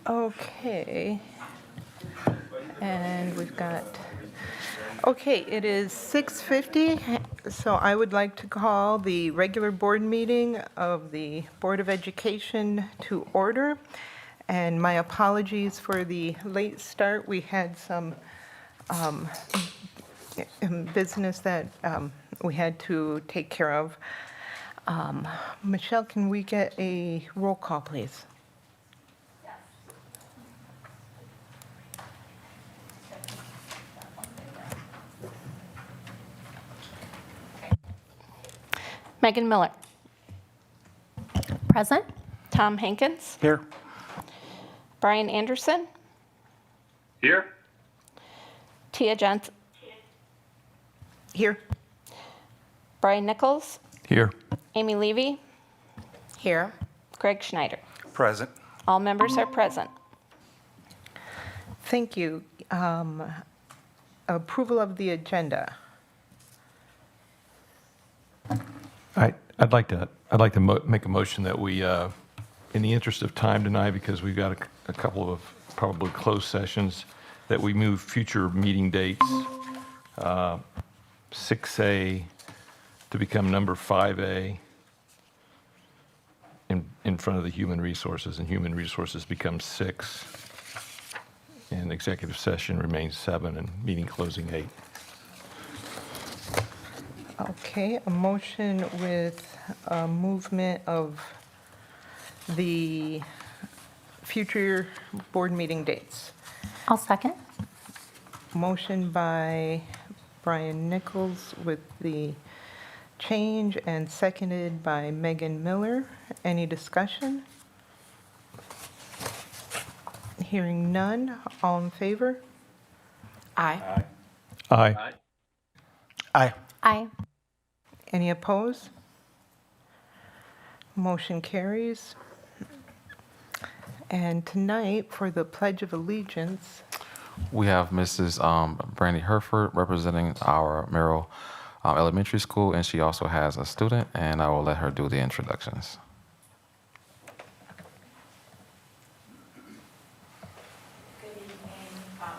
Okay. And we've got, okay, it is 6:50, so I would like to call the regular board meeting of the Board of Education to order. And my apologies for the late start. We had some business that we had to take care of. Michelle, can we get a roll call, please? Megan Miller. Present. Tom Hankins. Here. Brian Anderson. Here. Tia Johnson. Here. Brian Nichols. Here. Amy Levy. Here. Greg Schneider. Present. All members are present. Thank you. Approval of the agenda. I'd like to make a motion that we, in the interest of time tonight, because we've got a couple of probably closed sessions, that we move future meeting dates, 6A to become number 5A in front of the human resources, and human resources becomes 6, and executive session remains 7, and meeting closing 8. Okay, a motion with a movement of the future board meeting dates. I'll second. Motion by Brian Nichols with the change and seconded by Megan Miller. Any discussion? Hearing none, all in favor? Aye. Aye. Aye. Aye. Any opposed? Motion carries. And tonight, for the Pledge of Allegiance, We have Mrs. Brandy Herford representing our Merrill Elementary School, and she also has a student, and I will let her do the introductions. Good evening,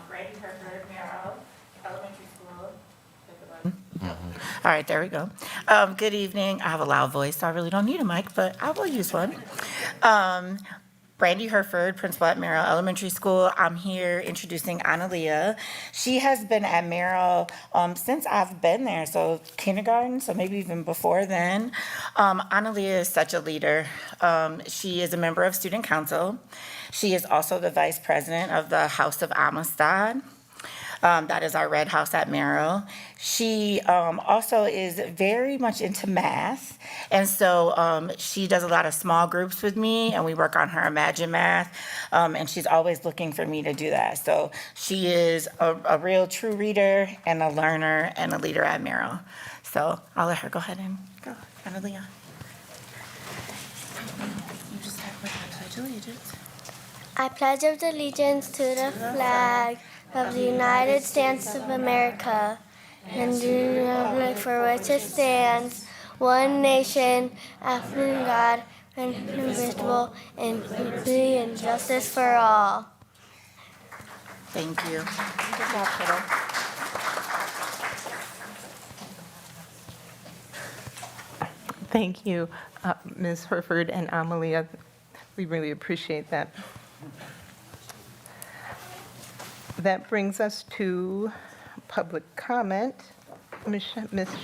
Brandy Herford, Merrill Elementary School. All right, there we go. Good evening. I have a loud voice, so I really don't need a mic, but I will use one. Brandy Herford, principal at Merrill Elementary School. I'm here introducing Analia. She has been at Merrill since I've been there, so kindergarten, so maybe even before then. Analia is such a leader. She is a member of Student Council. She is also the vice president of the House of Amistad. That is our Red House at Merrill. She also is very much into math, and so she does a lot of small groups with me, and we work on her Imagine Math, and she's always looking for me to do that. So she is a real true reader and a learner and a leader at Merrill. So I'll let her go ahead and go. Analia. You just start with the Pledge of Allegiance. I pledge allegiance to the flag of the United States of America and to the republic for which it stands, one nation, under God, indivisible, and liberty and justice for all. Thank you. Good job, kiddo. thank you, Ms. Herford and Amalia. We really appreciate that. That brings us to public comment. Ms.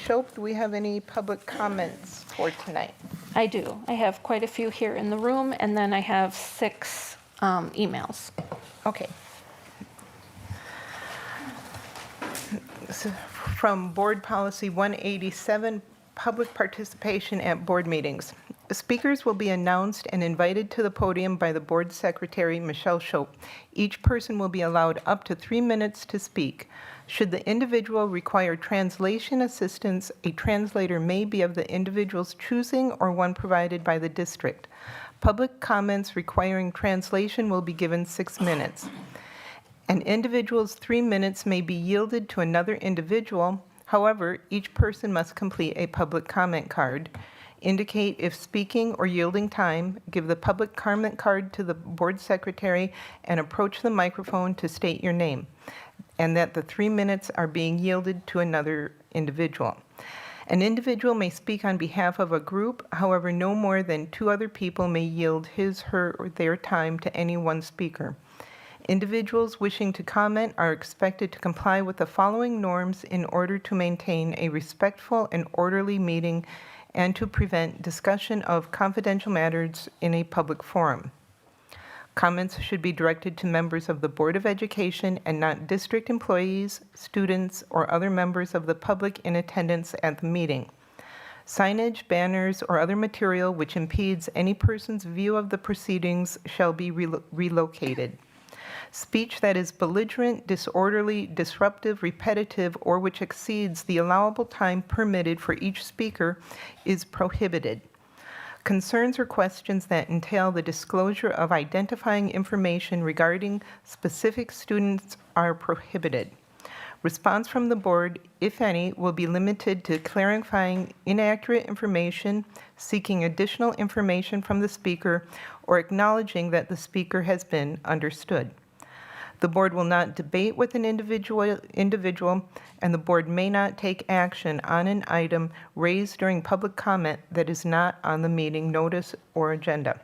Shope, do we have any public comments for tonight? I do. I have quite a few here in the room, and then I have 6 emails. Okay. So from Board Policy 187, public participation at board meetings. Speakers will be announced and invited to the podium by the Board Secretary, Michelle Shope. Each person will be allowed up to 3 minutes to speak. Should the individual require translation assistance, a translator may be of the individual's choosing or one provided by the district. Public comments requiring translation will be given 6 minutes. An individual's 3 minutes may be yielded to another individual. However, each person must complete a public comment card. Indicate if speaking or yielding time, give the public comment card to the board secretary, and approach the microphone to state your name, and that the 3 minutes are being yielded to another individual. An individual may speak on behalf of a group. However, no more than 2 other people may yield his, her, or their time to any one speaker. Individuals wishing to comment are expected to comply with the following norms in order to maintain a respectful and orderly meeting and to prevent discussion of confidential matters in a public forum. Comments should be directed to members of the Board of Education and not district employees, students, or other members of the public in attendance at the meeting. Signage, banners, or other material which impedes any person's view of the proceedings shall be relocated. Speech that is belligerent, disorderly, disruptive, repetitive, or which exceeds the allowable time permitted for each speaker is prohibited. Concerns or questions that entail the disclosure of identifying information regarding specific students are prohibited. Response from the board, if any, will be limited to clarifying inaccurate information, seeking additional information from the speaker, or acknowledging that the speaker has been understood. The board will not debate with an individual, and the board may not take action on an item raised during public comment that is not on the meeting notice or agenda.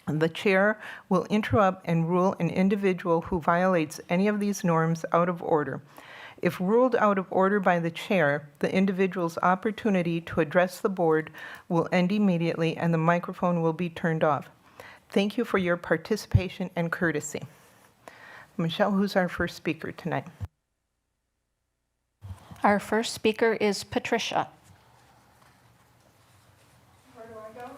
The chair will interrupt and rule an individual who violates any of these norms out of order. If ruled out of order by the chair, the individual's opportunity to address the board will end immediately and the microphone will be turned off. Thank you for your participation and courtesy. Michelle, who's our first speaker tonight? Our first speaker is Patricia. Where do I go?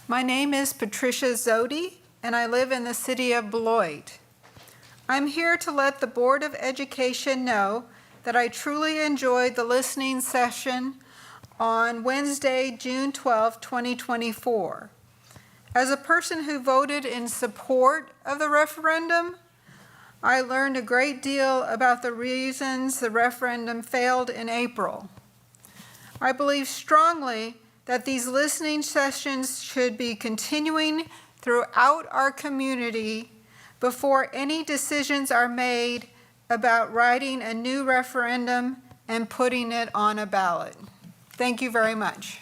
My name is Patricia Zodi, and I live in the city of Beloit. I'm here to let the Board of Education know that I truly enjoyed the listening session on Wednesday, June 12, 2024. As a person who voted in support of the referendum, I learned a great deal about the reasons the referendum failed in April. I believe strongly that these listening sessions should be continuing throughout our community before any decisions are made about writing a new referendum and putting it on a ballot. Thank you very much.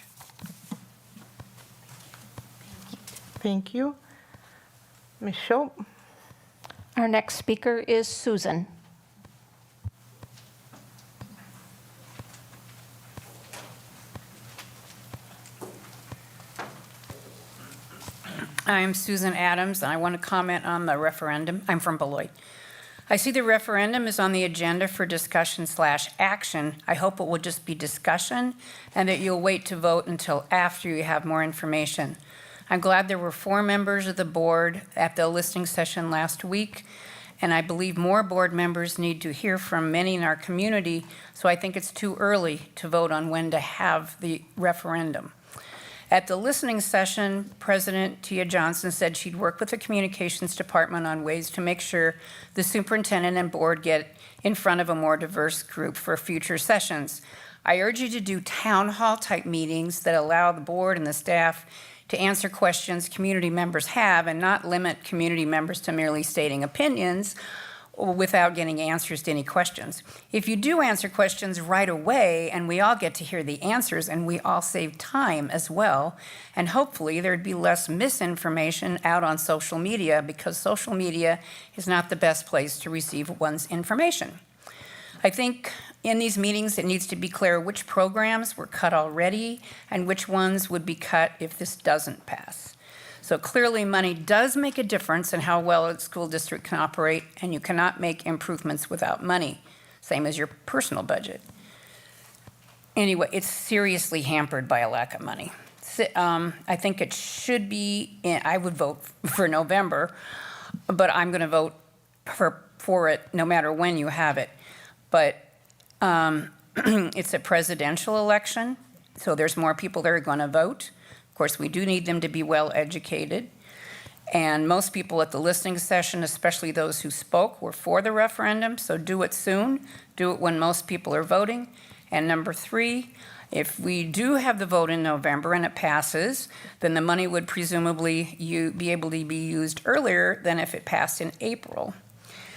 Thank you. Ms. Schultz? Our next speaker is Susan. I'm Susan Adams, and I want to comment on the referendum. I'm from Beloit. I see the referendum is on the agenda for discussion/action. I hope it will just be discussion and that you'll wait to vote until after you have more information. I'm glad there were 4 members of the board at the listening session last week, and I believe more board members need to hear from many in our community, so I think it's too early to vote on when to have the referendum. At the listening session, President Tia Johnson said she'd work with the communications department on ways to make sure the superintendent and board get in front of a more diverse group for future sessions. I urge you to do town hall type meetings that allow the board and the staff to answer questions community members have and not limit community members to merely stating opinions without getting answers to any questions. If you do answer questions right away and we all get to hear the answers and we all save time as well, and hopefully there'd be less misinformation out on social media because social media is not the best place to receive one's information. I think in these meetings it needs to be clear which programs were cut already and which ones would be cut if this doesn't pass. So clearly money does make a difference in how well a school district can operate, and you cannot make improvements without money, same as your personal budget. anyway, it's seriously hampered by a lack of money. I think it should be, I would vote for November, but I'm going to vote for it no matter when you have it. But it's a presidential election, so there's more people that are going to vote. Of course, we do need them to be well educated. And most people at the listening session, especially those who spoke, were for the referendum, so do it soon. Do it when most people are voting. And number 3, if we do have the vote in November and it passes, then the money would presumably be able to be used earlier than if it passed in April.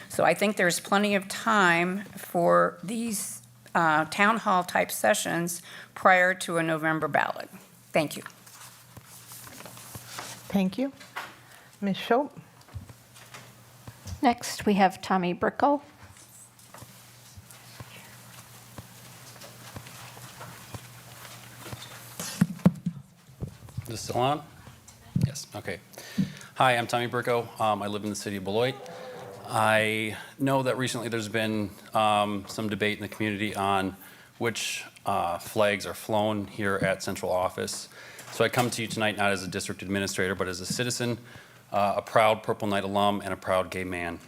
So I think there's plenty of time for these town hall type sessions prior to a November ballot. Thank you. Thank you. Ms. Schultz? Next, we have Tommy Bricko. Is this still on? Yes, okay. Hi, I'm Tommy Bricko. I live in the city of Beloit. I know that recently there's been some debate in the community on which flags are flown here at central office. So I come to you tonight not as a district administrator, but as a citizen, a proud Purple Knight alum, and a proud gay man.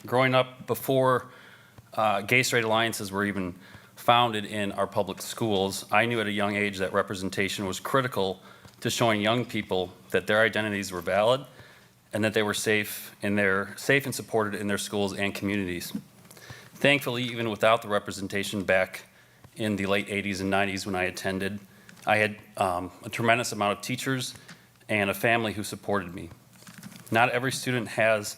Growing up before gay straight alliances were even founded in our public schools, I knew at a young age that representation was critical to showing young people that their identities were valid and that they were safe and supported in their schools and communities. Thankfully, even without the representation back in the late 80s and 90s when I attended, I had a tremendous amount of teachers and a family who supported me. Not every student has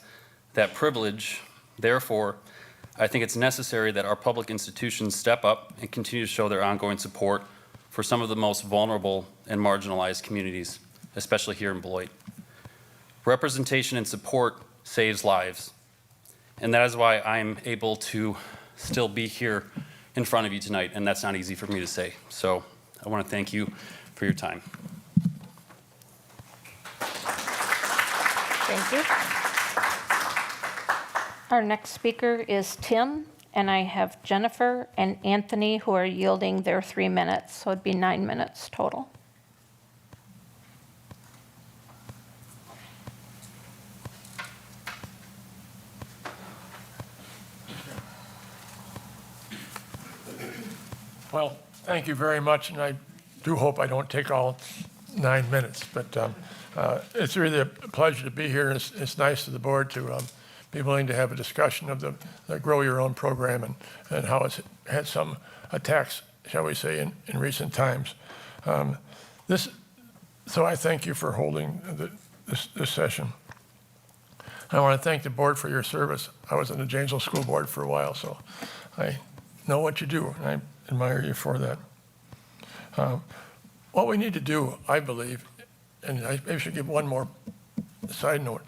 that privilege. Therefore, I think it's necessary that our public institutions step up and continue to show their ongoing support for some of the most vulnerable and marginalized communities, especially here in Beloit. Representation and support saves lives, and that is why I'm able to still be here in front of you tonight, and that's not easy for me to say. So I want to thank you for your time. Thank you. Our next speaker is Tim, and I have Jennifer and Anthony who are yielding their 3 minutes, so it'd be 9 minutes total. Well, thank you very much, and I do hope I don't take all 9 minutes, but it's really a pleasure to be here, and it's nice to the board to be willing to have a discussion of the Grow Your Own program and how it's had some attacks, shall we say, in recent times. So I thank you for holding this session. I want to thank the board for your service. I was on the Janesville School Board for a while, so I know what you do, and I admire you for that. What we need to do, I believe, and I maybe should give one more side note.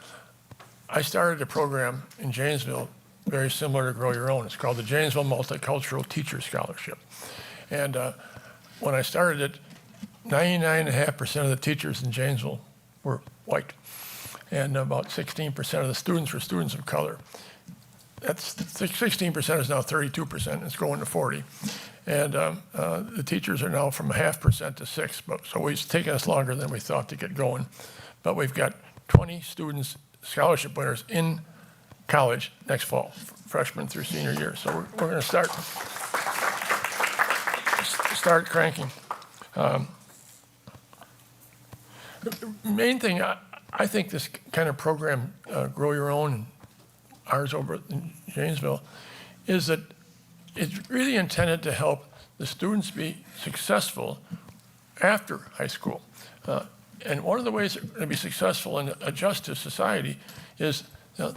I started a program in Janesville very similar to Grow Your Own. It's called the Janesville Multicultural Teacher Scholarship. And when I started it, 99.5% of the teachers in Janesville were white, and about 16% of the students were students of color. That's 16% is now 32%. It's going to 40. And the teachers are now from 0.5% to 6%. So it's taken us longer than we thought to get going. But we've got 20 students, scholarship winners in college next fall, freshman through senior year. So we're going to start cranking. The main thing, I think this kind of program, Grow Your Own, and ours over in Janesville, is that it's really intended to help the students be successful after high school. And one of the ways they're going to be successful and adjust to society is it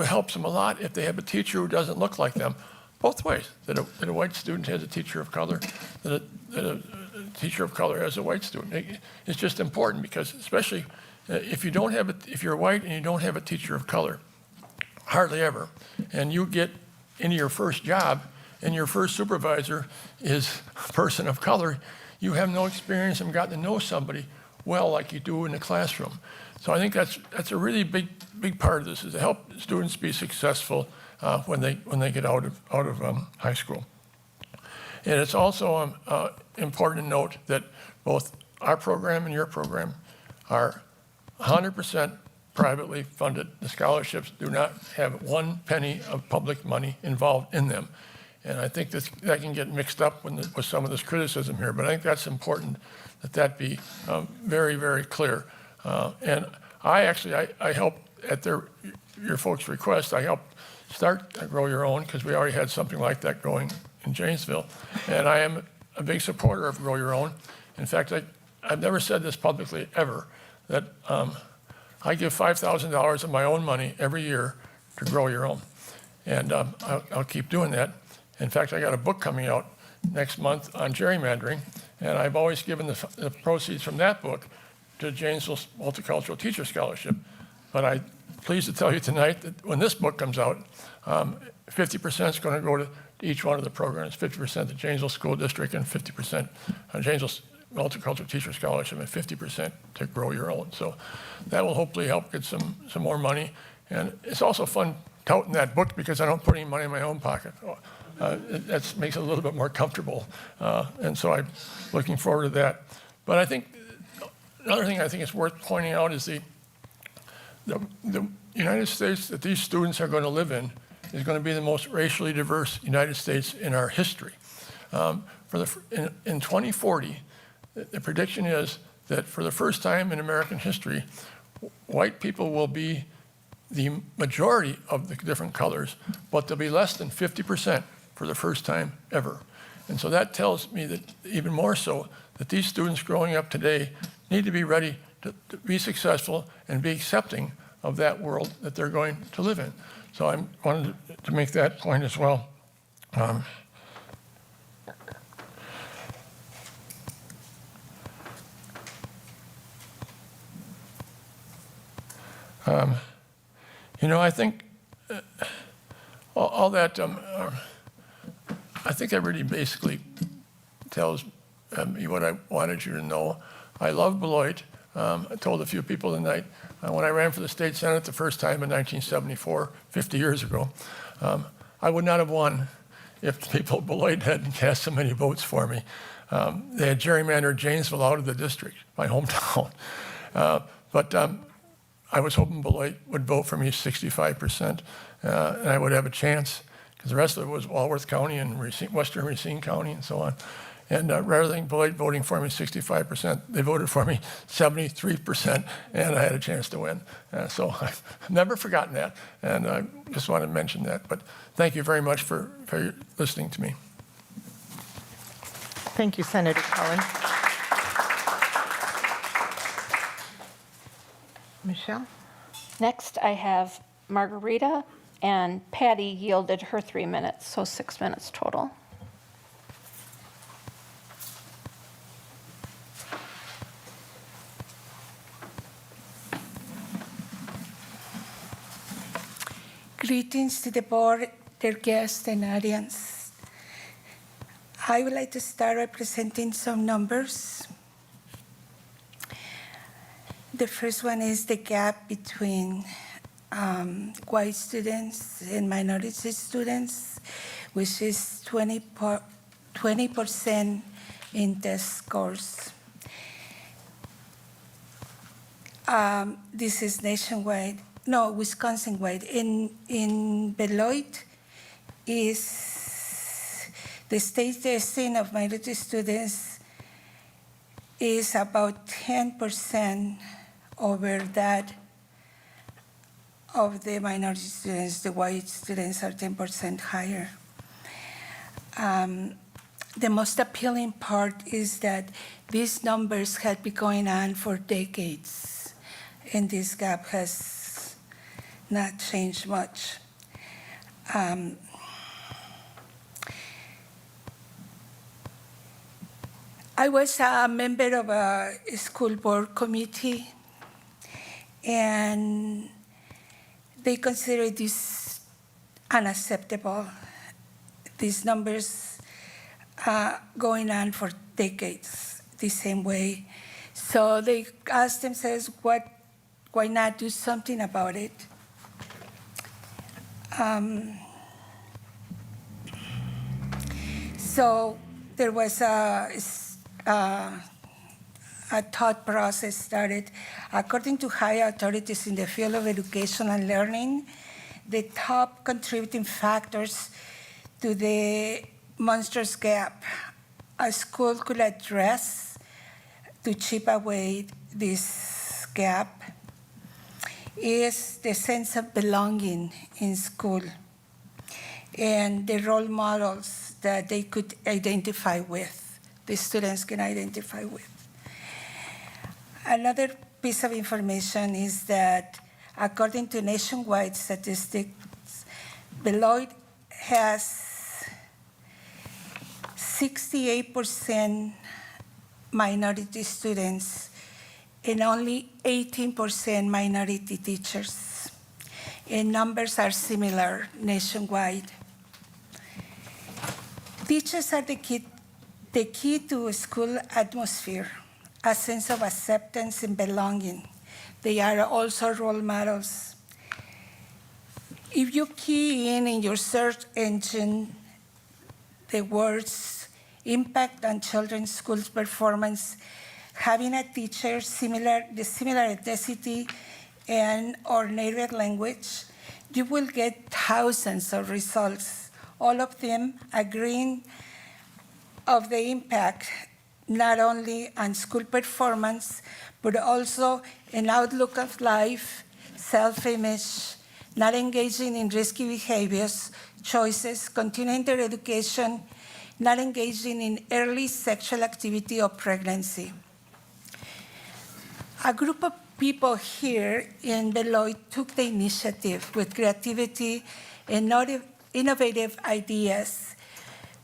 helps them a lot if they have a teacher who doesn't look like them, both ways, that a white student has a teacher of color, that a teacher of color has a white student. It's just important because especially if you're white and you don't have a teacher of color, hardly ever, and you get into your first job and your first supervisor is a person of color, you have no experience and gotten to know somebody well like you do in the classroom. So I think that's a really big part of this, is to help students be successful when they get out of high school. And it's also important to note that both our program and your program are 100% privately funded. The scholarships do not have one penny of public money involved in them. And I think that can get mixed up with some of this criticism here, but I think that's important that be very, very clear. And I helped at your folks' request, I helped start Grow Your Own because we already had something like that going in Janesville. And I am a big supporter of Grow Your Own. In fact, I've never said this publicly ever, that I give $5,000 of my own money every year to Grow Your Own. And I'll keep doing that. In fact, I got a book coming out next month on gerrymandering, and I've always given the proceeds from that book to Janesville's Multicultural Teacher Scholarship. But I'm pleased to tell you tonight that when this book comes out, 50% is going to go to each one of the programs, 50% to Janesville School District and 50% Janesville Multicultural Teacher Scholarship and 50% to Grow Your Own. So that will hopefully help get some more money. And it's also fun touting that book because I don't put any money in my own pocket. That makes it a little bit more comfortable. And so I'm looking forward to that. But I think another thing I think is worth pointing out is the United States that these students are going to live in is going to be the most racially diverse United States in our history. In 2040, the prediction is that for the first time in American history, white people will be the majority of the different colors, but they'll be less than 50% for the first time ever. And so that tells me that even more so that these students growing up today need to be ready to be successful and be accepting of that world that they're going to live in. So I wanted to make that point as well. I think all that, I think that really basically tells me what I wanted you to know. I love Beloit. I told a few people tonight, when I ran for the state senate the first time in 1974, 50 years ago, I would not have won if the people of Beloit hadn't cast so many votes for me. They had gerrymandered Janesville out of the district, my hometown. But I was hoping Beloit would vote for me 65%, and I would have a chance, because the rest of it was Walworth County and Western Racine County and so on. And rather than Beloit voting for me 65%, they voted for me 73%, and I had a chance to win. So I've never forgotten that, and I just want to mention that. But thank you very much for listening to me. Thank you, Senator Cullen. Michelle? Next, I have Margarita, and Patty yielded her 3 minutes, so 6 minutes total. Greetings to the board, their guests, and audience. I would like to start by presenting some numbers. The first one is the gap between white students and minority students, which is 20% in test scores. This is nationwide. No, Wisconsin-wide. In Beloit is the state testing of minority students is about 10% over that of the minority students. The white students are 10% higher. The most appealing part is that these numbers had been going on for decades, and this gap has not changed much. I was a member of a school board committee, and they consider this unacceptable. These numbers are going on for decades the same way. So they asked themselves, why not do something about it? So there was a thought process started. According to higher authorities in the field of education and learning, the top contributing factors to the monstrous gap a school could address to chip away this gap is the sense of belonging in school and the role models that they could identify with, the students can identify with. Another piece of information is that according to nationwide statistics, Beloit has 68% minority students and only 18% minority teachers. And numbers are similar nationwide. Teachers are the key to a school atmosphere, a sense of acceptance and belonging. They are also role models. If you key in your search engine the words impact on children's school performance, having a teacher the similar ethnicity and or native language, you will get thousands of results, all of them agreeing of the impact not only on school performance, but also an outlook of life, self-image, not engaging in risky behaviors, choices, continuing their education, not engaging in early sexual activity or pregnancy. A group of people here in Beloit took the initiative with creativity and innovative ideas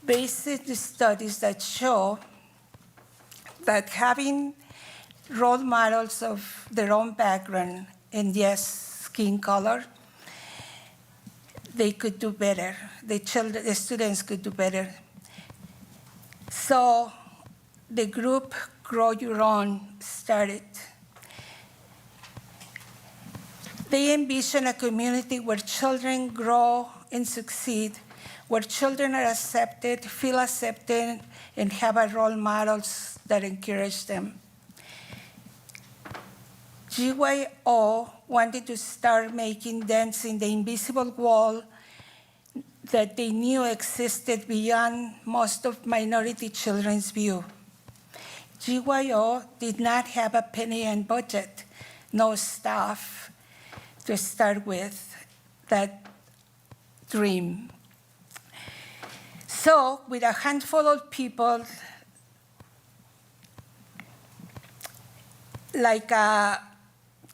based on studies that show that having role models of their own background and yes, skin color, they could do better. The students could do better. So the group Grow Your Own started. They envision a community where children grow and succeed, where children are accepted, feel accepted, and have a role models that encourage them. GYO wanted to start making dents in the invisible wall that they knew existed beyond most of minority children's view. GYO did not have a penny and budget, no staff to start with that dream. So with a handful of people like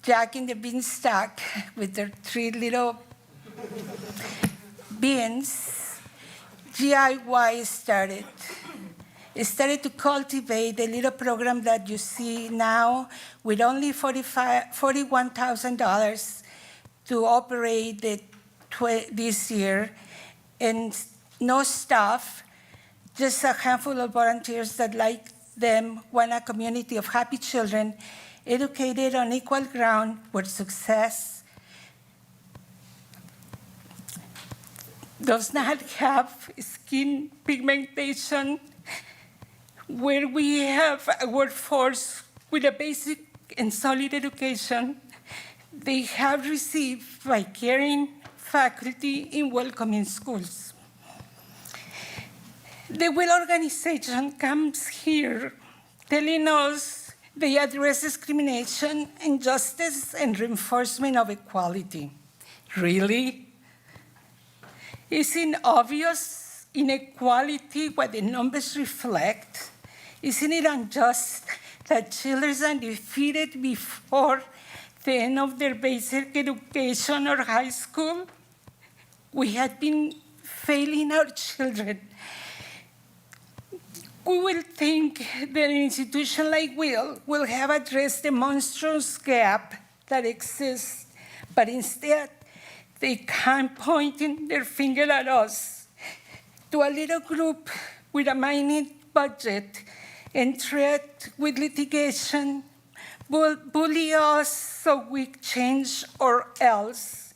Jack in the Beanstalk with their 3 little beans, GIY started. It started to cultivate the little program that you see now with only $41,000 to operate this year, and no staff, just a handful of volunteers that, like them, want a community of happy children educated on equal ground where success does not have skin pigmentation, where we have a workforce with a basic and solid education they have received by caring faculty in welcoming schools. The WILL organization comes here telling us they address discrimination, injustice, and reinforcement of equality. Really? Isn't obvious inequality what the numbers reflect? Isn't it unjust that children are defeated before the end of their basic education or high school? We have been failing our children. We will think that an institution like will have addressed the monstrous gap that exists, but instead they come pointing their finger at us, to a little group with a minute budget and threat with litigation, bully us so we change or else.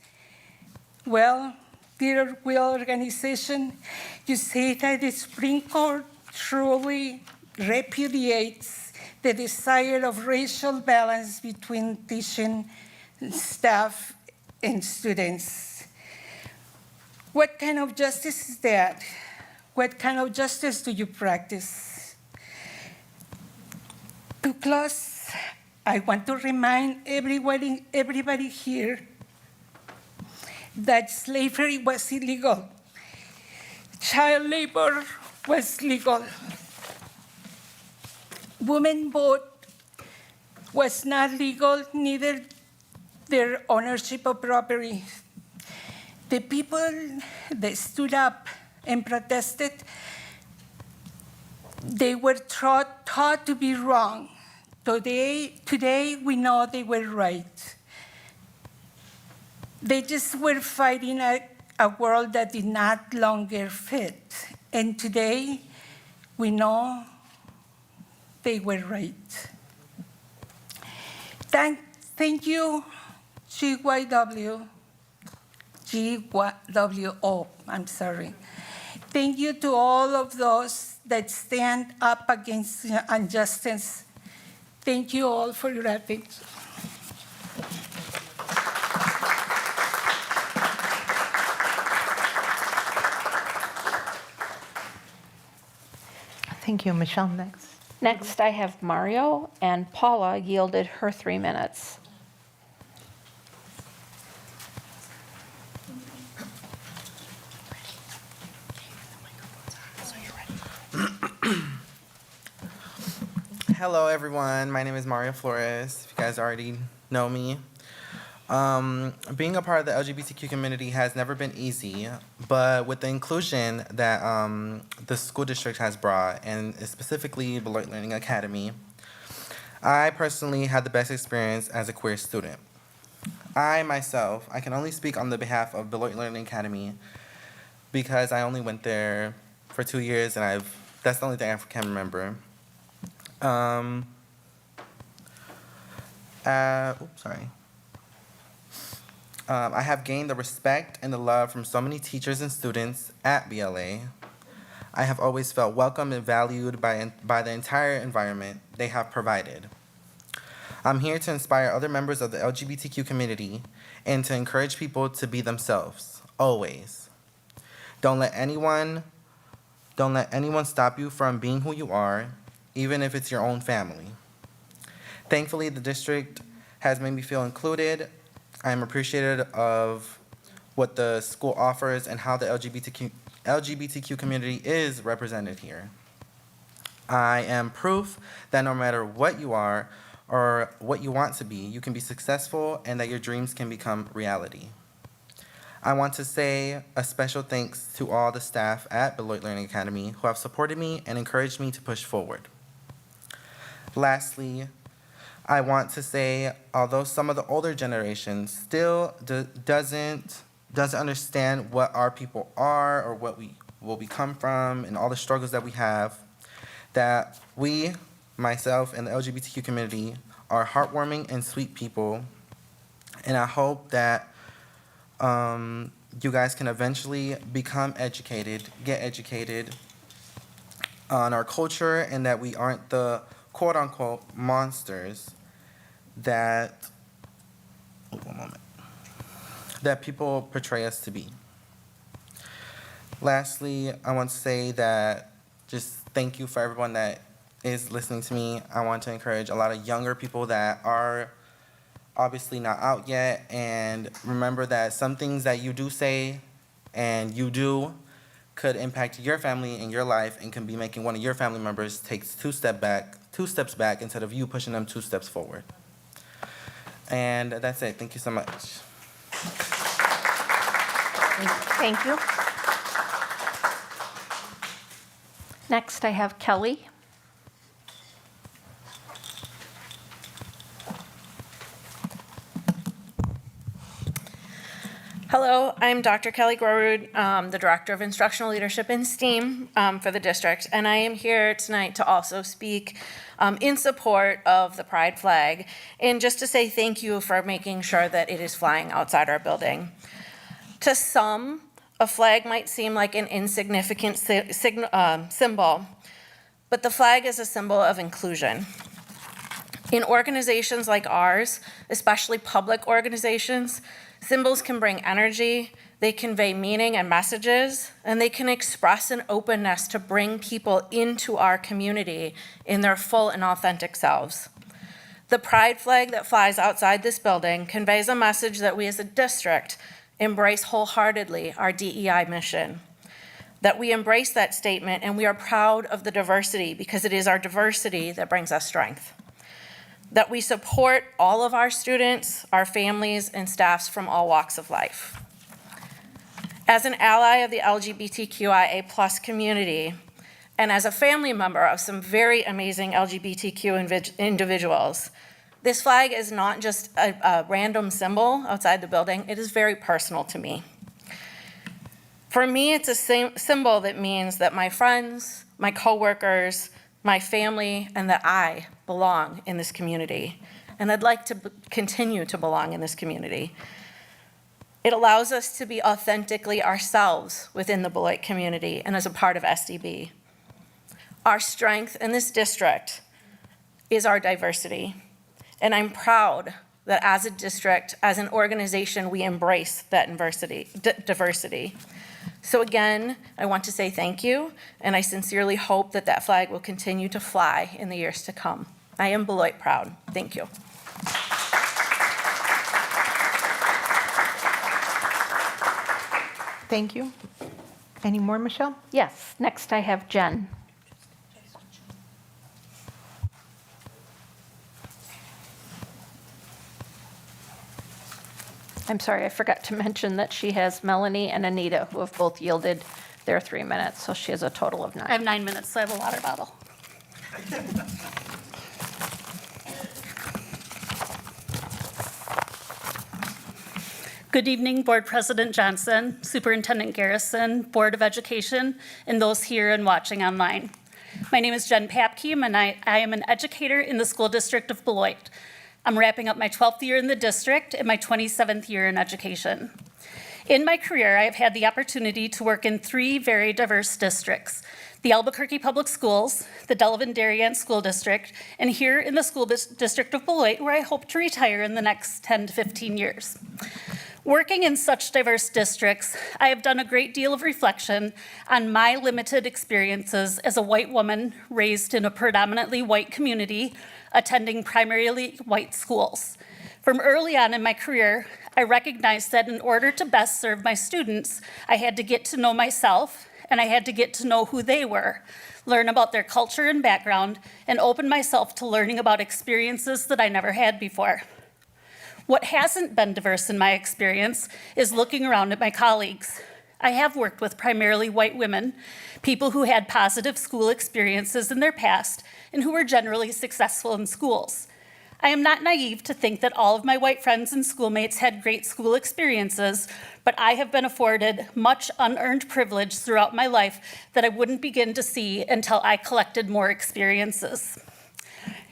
Well, dear WILL organization, you say that the Supreme Court truly repudiates the desire of racial balance between teaching staff and students. What kind of justice is that? What kind of justice do you practice? To close, I want to remind everybody here that slavery was illegal. Child labor was legal. Women vote was not legal, neither their ownership of property. The people that stood up and protested, they were taught to be wrong. Today we know they were right. They just were fighting a world that did not longer fit. And today we know they were right. Thank you, GWO, I'm sorry. Thank you to all of those that stand up against injustice. Thank you all for your attention. Thank you. Michelle, next. Next, I have Mario, and Paula yielded her 3 minutes. Hello, everyone. My name is Mario Flores. If you guys already know me. Being a part of the LGBTQ community has never been easy, but with the inclusion that the school district has brought, and specifically Beloit Learning Academy, I personally had the best experience as a queer student. I can only speak on the behalf of Beloit Learning Academy because I only went there for 2 years, and that's the only thing I can remember. I have gained the respect and the love from so many teachers and students at BLA. I have always felt welcome and valued by the entire environment they have provided. I'm here to inspire other members of the LGBTQ community and to encourage people to be themselves, always. Don't let anyone stop you from being who you are, even if it's your own family. Thankfully, the district has made me feel included. I am appreciative of what the school offers and how the LGBTQ community is represented here. I am proof that no matter what you are or what you want to be, you can be successful and that your dreams can become reality. I want to say a special thanks to all the staff at Beloit Learning Academy who have supported me and encouraged me to push forward. Lastly, I want to say, although some of the older generation still doesn't understand what our people are or what we come from and all the struggles that we have, that we, myself, and the LGBTQ community are heartwarming and sweet people, and I hope that you guys can eventually become educated, get educated on our culture, and that we aren't the quote-unquote monsters that people portray us to be. Lastly, I want to say that just thank you for everyone that is listening to me. I want to encourage a lot of younger people that are obviously not out yet, and remember that some things that you do say and you do could impact your family and your life and can be making one of your family members take two steps back instead of you pushing them 2 steps forward. And that's it. Thank you so much. Thank you. Next, I have Kelly. Hello, I'm Dr. Kelly Gorwood, the Director of Instructional Leadership in STEAM for the district, and I am here tonight to also speak in support of the Pride flag and just to say thank you for making sure that it is flying outside our building. To some, a flag might seem like an insignificant symbol, but the flag is a symbol of inclusion. In organizations like ours, especially public organizations, symbols can bring energy, they convey meaning and messages, and they can express an openness to bring people into our community in their full and authentic selves. The pride flag that flies outside this building conveys a message that we as a district embrace wholeheartedly our DEI mission, that we embrace that statement and we are proud of the diversity because it is our diversity that brings us strength, that we support all of our students, our families, and staffs from all walks of life. As an ally of the LGBTQIA+ community, and as a family member of some very amazing LGBTQ individuals, this flag is not just a random symbol outside the building, it is very personal to me. For me, it's a symbol that means that my friends, my coworkers, my family, and that I belong in this community. And I'd like to continue to belong in this community. It allows us to be authentically ourselves within the Beloit community and as a part of SDB. Our strength in this district is our diversity. And I'm proud that as a district, as an organization, we embrace that diversity. So again, I want to say thank you, and I sincerely hope that that flag will continue to fly in the years to come. I am Beloit proud. Thank you. Thank you. Any more, Michelle? Yes, next I have Jen. I'm sorry, I forgot to mention that she has Melanie and Anita, who have both yielded their 3 minutes, so she has a total of 9. I have 9 minutes, so I have a water bottle. Good evening, Board President Johnson, Superintendent Garrison, Board of Education, and those here and watching online. My name is Jen Papkeem, and I am an educator in the School District of Beloit. I'm wrapping up my 12th year in the district and my 27th year in education. In my career, I have had the opportunity to work in 3 very diverse districts: the Albuquerque Public Schools, the Delavan Darien School District, and here in the School District of Beloit, where I hope to retire in the next 10 to 15 years. Working in such diverse districts, I have done a great deal of reflection on my limited experiences as a white woman raised in a predominantly white community, attending primarily white schools. From early on in my career, I recognized that in order to best serve my students, I had to get to know myself, and I had to get to know who they were, learn about their culture and background, and open myself to learning about experiences that I never had before. What hasn't been diverse in my experience is looking around at my colleagues. I have worked with primarily white women, people who had positive school experiences in their past and who were generally successful in schools. I am not naive to think that all of my white friends and schoolmates had great school experiences, but I have been afforded much unearned privilege throughout my life that I wouldn't begin to see until I collected more experiences.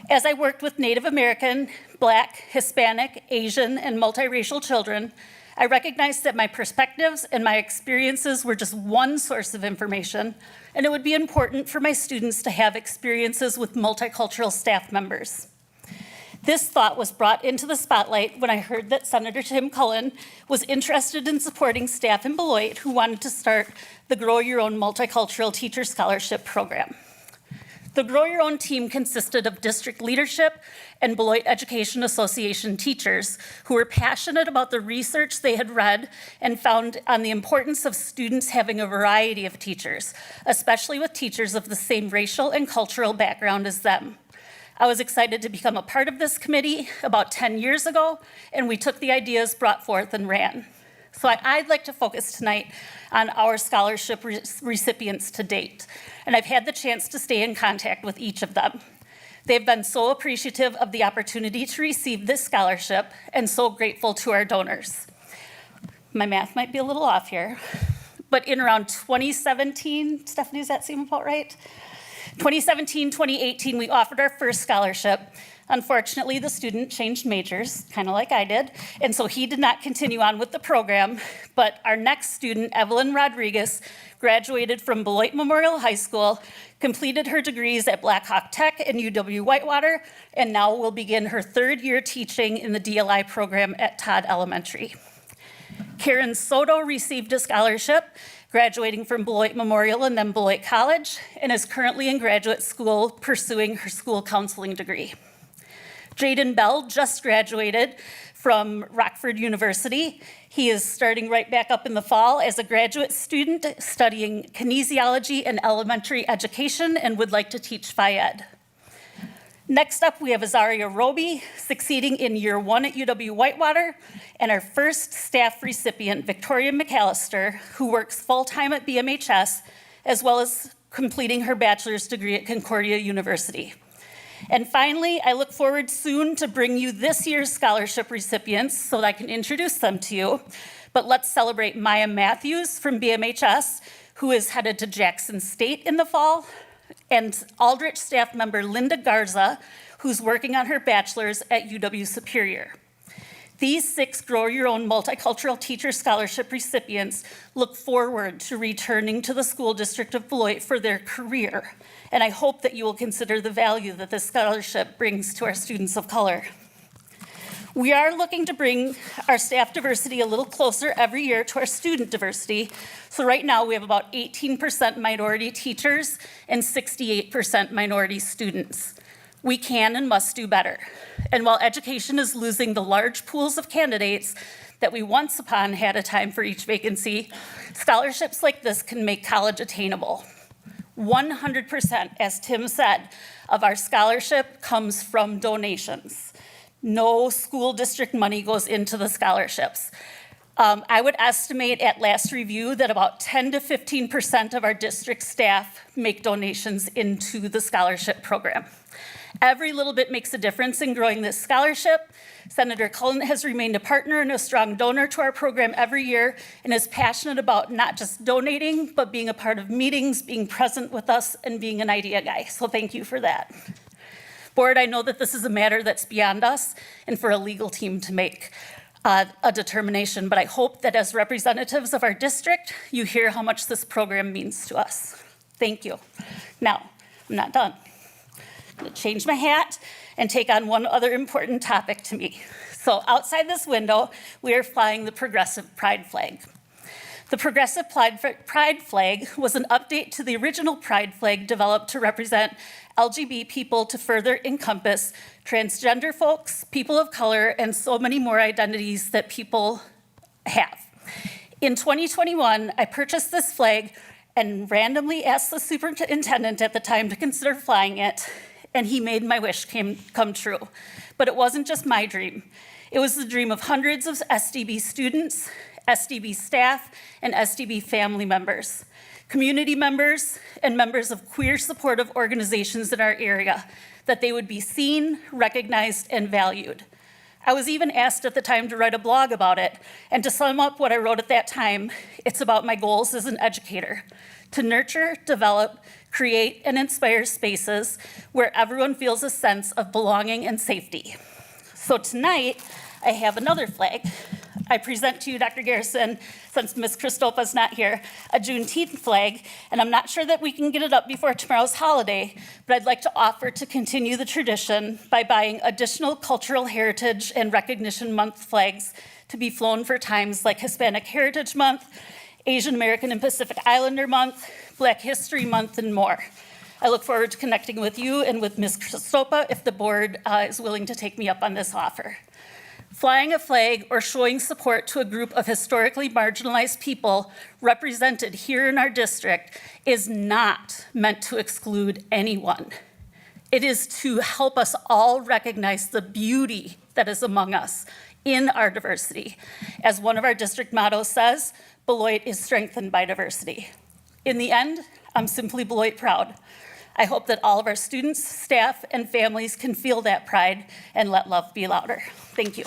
As I worked with Native American, Black, Hispanic, Asian, and multiracial children, I recognized that my perspectives and my experiences were just one source of information, and it would be important for my students to have experiences with multicultural staff members. This thought was brought into the spotlight when I heard that Senator Tim Cullen was interested in supporting staff in Beloit who wanted to start the Grow Your Own Multicultural Teacher Scholarship Program. The Grow Your Own team consisted of district leadership and Beloit Education Association teachers who were passionate about the research they had read and found on the importance of students having a variety of teachers, especially with teachers of the same racial and cultural background as them. I was excited to become a part of this committee about 10 years ago, and we took the ideas brought forth and ran. So I'd like to focus tonight on our scholarship recipients to date, and I've had the chance to stay in contact with each of them. They've been so appreciative of the opportunity to receive this scholarship and so grateful to our donors. My math might be a little off here, but in around 2017, Stephanie, does that seem about right? 2017, 2018, we offered our first scholarship. Unfortunately, the student changed majors, kind of like I did, and so he did not continue on with the program, but our next student, Evelyn Rodriguez, graduated from Beloit Memorial High School, completed her degrees at Blackhawk Tech and UW-Whitewater, and now will begin her third year teaching in the DLI program at Todd Elementary. Karen Soto received a scholarship, graduating from Beloit Memorial and then Beloit College, and is currently in graduate school pursuing her school counseling degree. Jaden Bell just graduated from Rockford University. He is starting right back up in the fall as a graduate student studying kinesiology and elementary education and would like to teach Phi Ed. Next up, we have Azaria Roby, succeeding in year 1 at UW-Whitewater, and our first staff recipient, Victoria McAllister, who works full-time at BMHS, as well as completing her bachelor's degree at Concordia University. And finally, I look forward soon to bring you this year's scholarship recipients so that I can introduce them to you. But let's celebrate Maya Matthews from BMHS, who is headed to Jackson State in the fall, and Aldrich staff member Linda Garza, who's working on her bachelor's at UW Superior. These 6 Grow Your Own Multicultural Teacher Scholarship recipients look forward to returning to the school district of Beloit for their career, and I hope that you will consider the value that this scholarship brings to our students of color. We are looking to bring our staff diversity a little closer every year to our student diversity. So right now we have about 18% minority teachers and 68% minority students. We can and must do better. And while education is losing the large pools of candidates that we once upon had a time for each vacancy, scholarships like this can make college attainable. 100%, as Tim said, of our scholarship comes from donations. No school district money goes into the scholarships. I would estimate at last review that about 10 to 15% of our district staff make donations into the scholarship program. Every little bit makes a difference in growing this scholarship. Senator Cullen has remained a partner and a strong donor to our program every year and is passionate about not just donating, but being a part of meetings, being present with us, and being an idea guy. So thank you for that. Board, I know that this is a matter that's beyond us and for a legal team to make a determination, but I hope that as representatives of our district, you hear how much this program means to us. Thank you. Now, I'm not done. I'm gonna change my hat and take on one other important topic to me. So outside this window, we are flying the Progressive Pride flag. The Progressive Pride flag was an update to the original Pride flag developed to represent LGBT people to further encompass transgender folks, people of color, and so many more identities that people have. In 2021, I purchased this flag and randomly asked the superintendent at the time to consider flying it, and he made my wish come true. But it wasn't just my dream. It was the dream of hundreds of SDB students, SDB staff, and SDB family members, community members, and members of queer supportive organizations in our area, that they would be seen, recognized, and valued. I was even asked at the time to write a blog about it, and to sum up what I wrote at that time, it's about my goals as an educator: to nurture, develop, create, and inspire spaces where everyone feels a sense of belonging and safety. So tonight, I have another flag. I present to you, Dr. Garrison, since Ms. Christopa's not here, a Juneteenth flag, and I'm not sure that we can get it up before tomorrow's holiday, but I'd like to offer to continue the tradition by buying additional Cultural Heritage and Recognition Month flags to be flown for times like Hispanic Heritage Month, Asian American and Pacific Islander Month, Black History Month, and more. I look forward to connecting with you and with Ms. Christopa if the board is willing to take me up on this offer. Flying a flag or showing support to a group of historically marginalized people represented here in our district is not meant to exclude anyone. It is to help us all recognize the beauty that is among us in our diversity. As one of our district mottos says, Beloit is strengthened by diversity. In the end, I'm simply Beloit proud. I hope that all of our students, staff, and families can feel that pride and let love be louder. Thank you.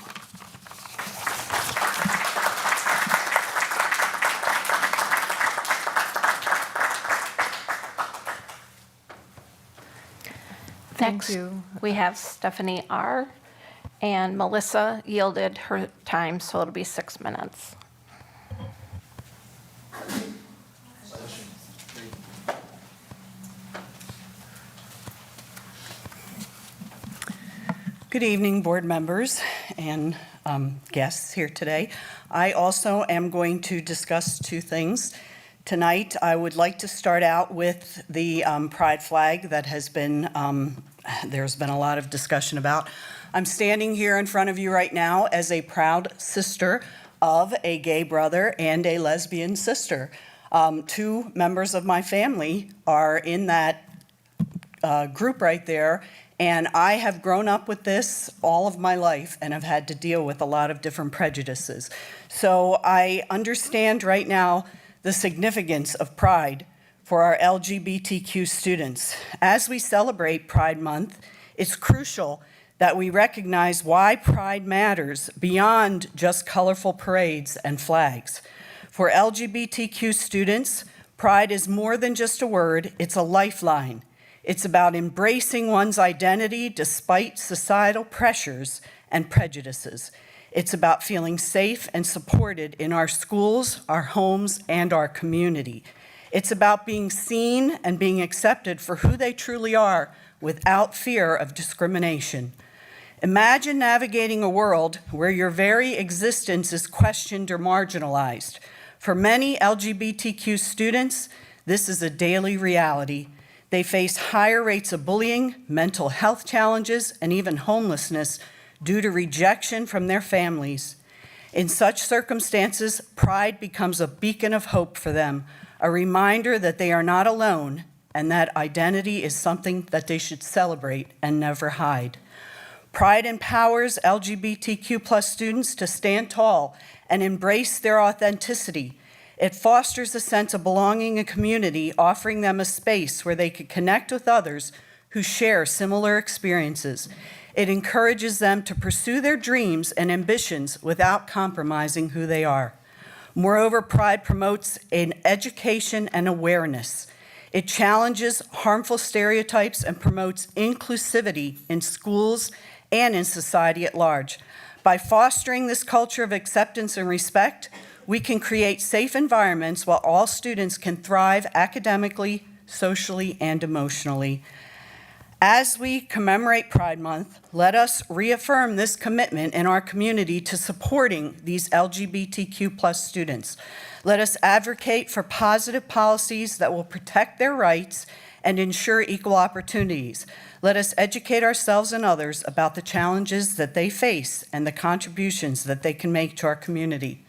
Next, we have Stephanie R., and Melissa yielded her time, so it'll be 6 minutes. Good evening, board members and guests here today. I also am going to discuss two things. Tonight, I would like to start out with the pride flag that has been, there's been a lot of discussion about. I'm standing here in front of you right now as a proud sister of a gay brother and a lesbian sister. Two members of my family are in that group right there, and I have grown up with this all of my life and have had to deal with a lot of different prejudices. So I understand right now the significance of Pride for our LGBTQ students. As we celebrate Pride Month, it's crucial that we recognize why Pride matters beyond just colorful parades and flags. For LGBTQ students, Pride is more than just a word, it's a lifeline. It's about embracing one's identity despite societal pressures and prejudices. It's about feeling safe and supported in our schools, our homes, and our community. It's about being seen and being accepted for who they truly are without fear of discrimination. Imagine navigating a world where your very existence is questioned or marginalized. For many LGBTQ students, this is a daily reality. They face higher rates of bullying, mental health challenges, and even homelessness due to rejection from their families. In such circumstances, Pride becomes a beacon of hope for them, a reminder that they are not alone and that identity is something that they should celebrate and never hide. Pride empowers LGBTQ+ students to stand tall and embrace their authenticity. It fosters a sense of belonging and community, offering them a space where they can connect with others who share similar experiences. It encourages them to pursue their dreams and ambitions without compromising who they are. Moreover, Pride promotes an education and awareness. It challenges harmful stereotypes and promotes inclusivity in schools and in society at large. By fostering this culture of acceptance and respect, we can create safe environments while all students can thrive academically, socially, and emotionally. As we commemorate Pride Month, let us reaffirm this commitment in our community to supporting these LGBTQ+ students. Let us advocate for positive policies that will protect their rights and ensure equal opportunities. Let us educate ourselves and others about the challenges that they face and the contributions that they can make to our community.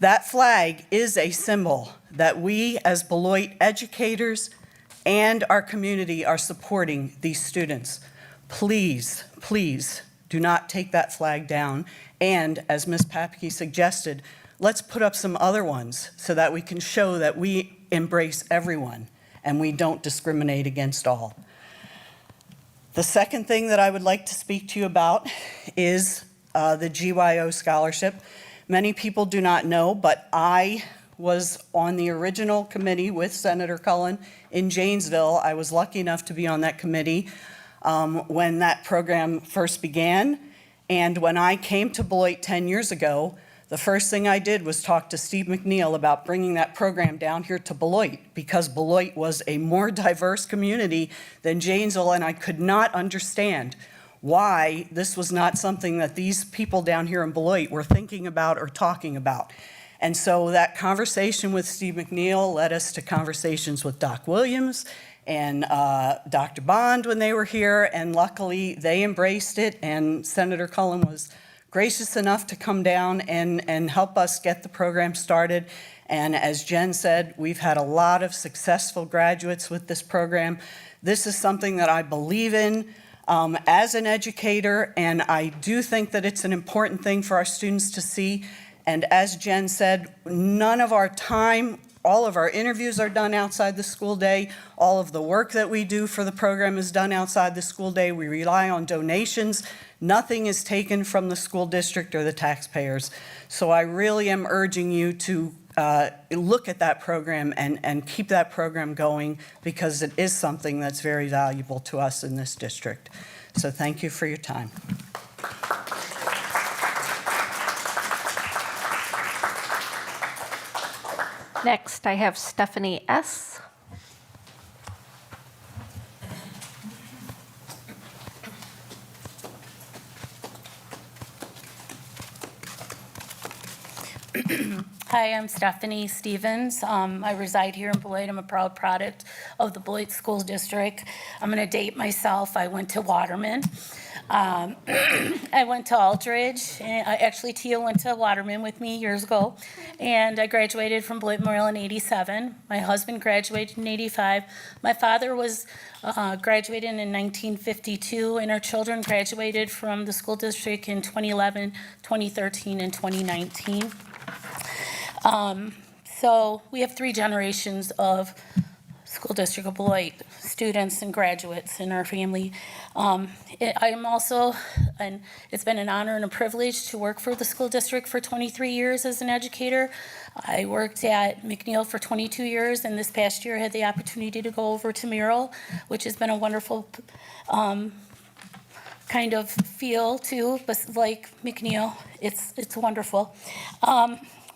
That flag is a symbol that we as Beloit educators and our community are supporting these students. Please, please do not take that flag down. And as Ms. Papke suggested, let's put up some other ones so that we can show that we embrace everyone and we don't discriminate against all. The second thing that I would like to speak to you about is the GYO scholarship. Many people do not know, but I was on the original committee with Senator Cullen in Janesville. I was lucky enough to be on that committee when that program first began. And when I came to Beloit 10 years ago, the first thing I did was talk to Steve McNeil about bringing that program down here to Beloit, because Beloit was a more diverse community than Janesville, and I could not understand why this was not something that these people down here in Beloit were thinking about or talking about. And so that conversation with Steve McNeil led us to conversations with Doc Williams and Dr. Bond when they were here, and luckily they embraced it, and Senator Cullen was gracious enough to come down and help us get the program started. And as Jen said, we've had a lot of successful graduates with this program. This is something that I believe in as an educator, and I do think that it's an important thing for our students to see. And as Jen said, none of our time, all of our interviews are done outside the school day. All of the work that we do for the program is done outside the school day. We rely on donations. Nothing is taken from the school district or the taxpayers. So I really am urging you to look at that program and keep that program going, because it is something that's very valuable to us in this district. So thank you for your time. Next, I have Stephanie S. Hi, I'm Stephanie Stevens. I reside here in Beloit. I'm a proud product of the Beloit School District. I'm going to date myself. I went to Waterman. I went to Aldridge. And actually, Tia went to Waterman with me years ago. And I graduated from Beloit Memorial in '87. My husband graduated in '85. My father was graduated in 1952, and our children graduated from the school district in 2011, 2013, and 2019. So we have 3 generations of School District of Beloit students and graduates in our family. I am also, and it's been an honor and a privilege to work for the school district for 23 years as an educator. I worked at McNeil for 22 years, and this past year I had the opportunity to go over to Merrill, which has been a wonderful kind of feel too, but like McNeil, it's wonderful.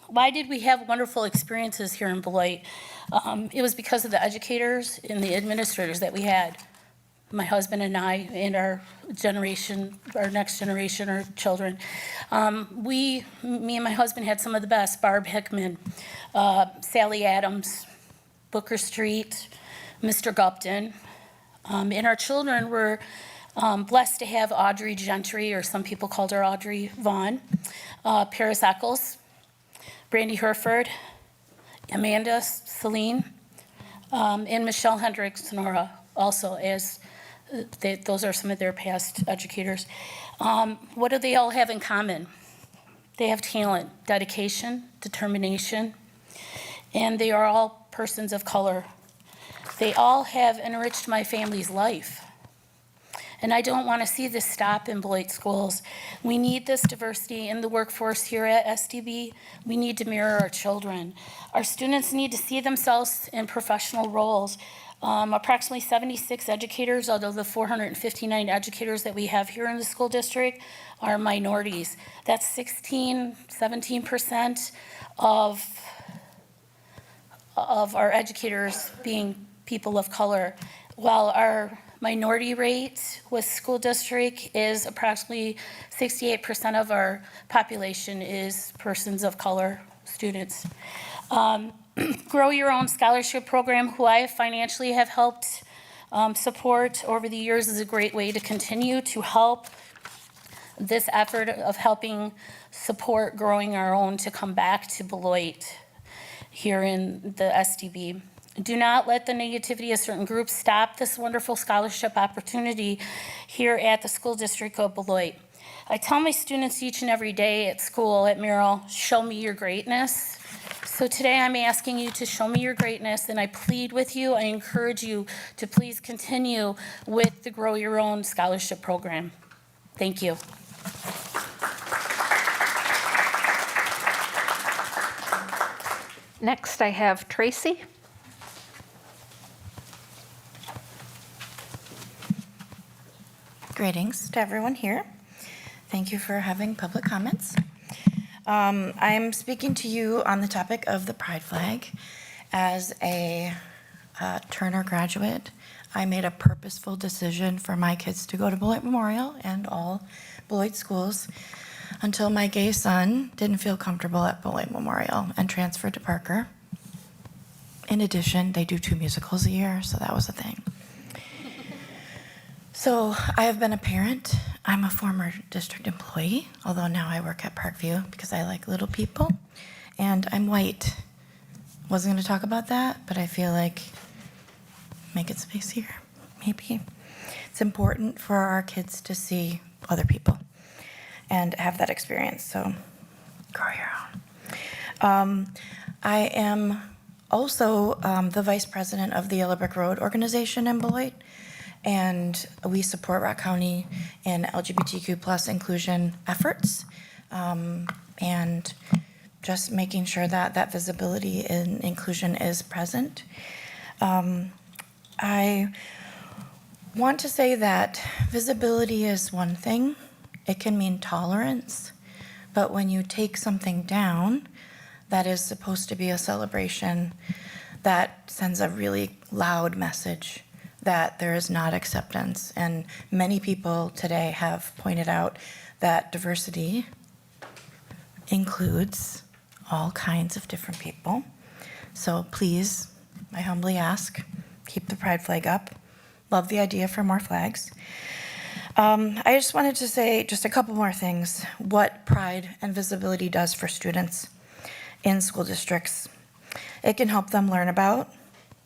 Why did we have wonderful experiences here in Beloit? It was because of the educators and the administrators that we had. My husband and I and our generation, our next generation, our children. Me and my husband had some of the best. Barb Hickman, Sally Adams, Booker Street, Mr. Gupton. And our children were blessed to have Audrey Gentry, or some people called her Audrey Vaughn, Paris Eccles, Brandy Herford, Amanda Celine, and Michelle Hendricks Sonora also, as those are some of their past educators. What do they all have in common? They have talent, dedication, determination, and they are all persons of color. They all have enriched my family's life. And I don't want to see this stop in Beloit schools. We need this diversity in the workforce here at SDB. We need to mirror our children. Our students need to see themselves in professional roles. Approximately 76 educators, out of the 459 educators that we have here in the school district, are minorities. That's 17% of our educators being people of color, while our minority rate with school district is approximately 68% of our population is persons of color students. Grow Your Own Scholarship Program, who I financially have helped support over the years, is a great way to continue to help this effort of helping support Growing Our Own to come back to Beloit here in the SDB. Do not let the negativity of certain groups stop this wonderful scholarship opportunity here at the School District of Beloit. I tell my students each and every day at school at Merrill, show me your greatness. So today I'm asking you to show me your greatness, and I plead with you, I encourage you to please continue with the Grow Your Own Scholarship Program. Thank you. Next, I have Tracy. Greetings to everyone here. Thank you for having public comments. I'm speaking to you on the topic of the Pride Flag. As a Turner graduate, I made a purposeful decision for my kids to go to Beloit Memorial and all Beloit schools until my gay son didn't feel comfortable at Beloit Memorial and transferred to Parker. In addition, they do 2 musicals a year, so that was a thing. So I have been a parent. I'm a former district employee, although now I work at Parkview because I like little people, and I'm white. Wasn't going to talk about that, but I feel like making space here, maybe. It's important for our kids to see other people and have that experience, so grow your own. I am also the vice president of the Yellow Brick Road organization in Beloit, and we support Rock County in LGBTQ+ inclusion efforts, and just making sure that that visibility and inclusion is present. I want to say that visibility is one thing. It can mean tolerance, but when you take something down that is supposed to be a celebration, that sends a really loud message that there is not acceptance. And many people today have pointed out that diversity includes all kinds of different people. So please, I humbly ask, keep the pride flag up. Love the idea for more flags. I just wanted to say just a couple more things, what pride and visibility does for students in school districts. It can help them learn about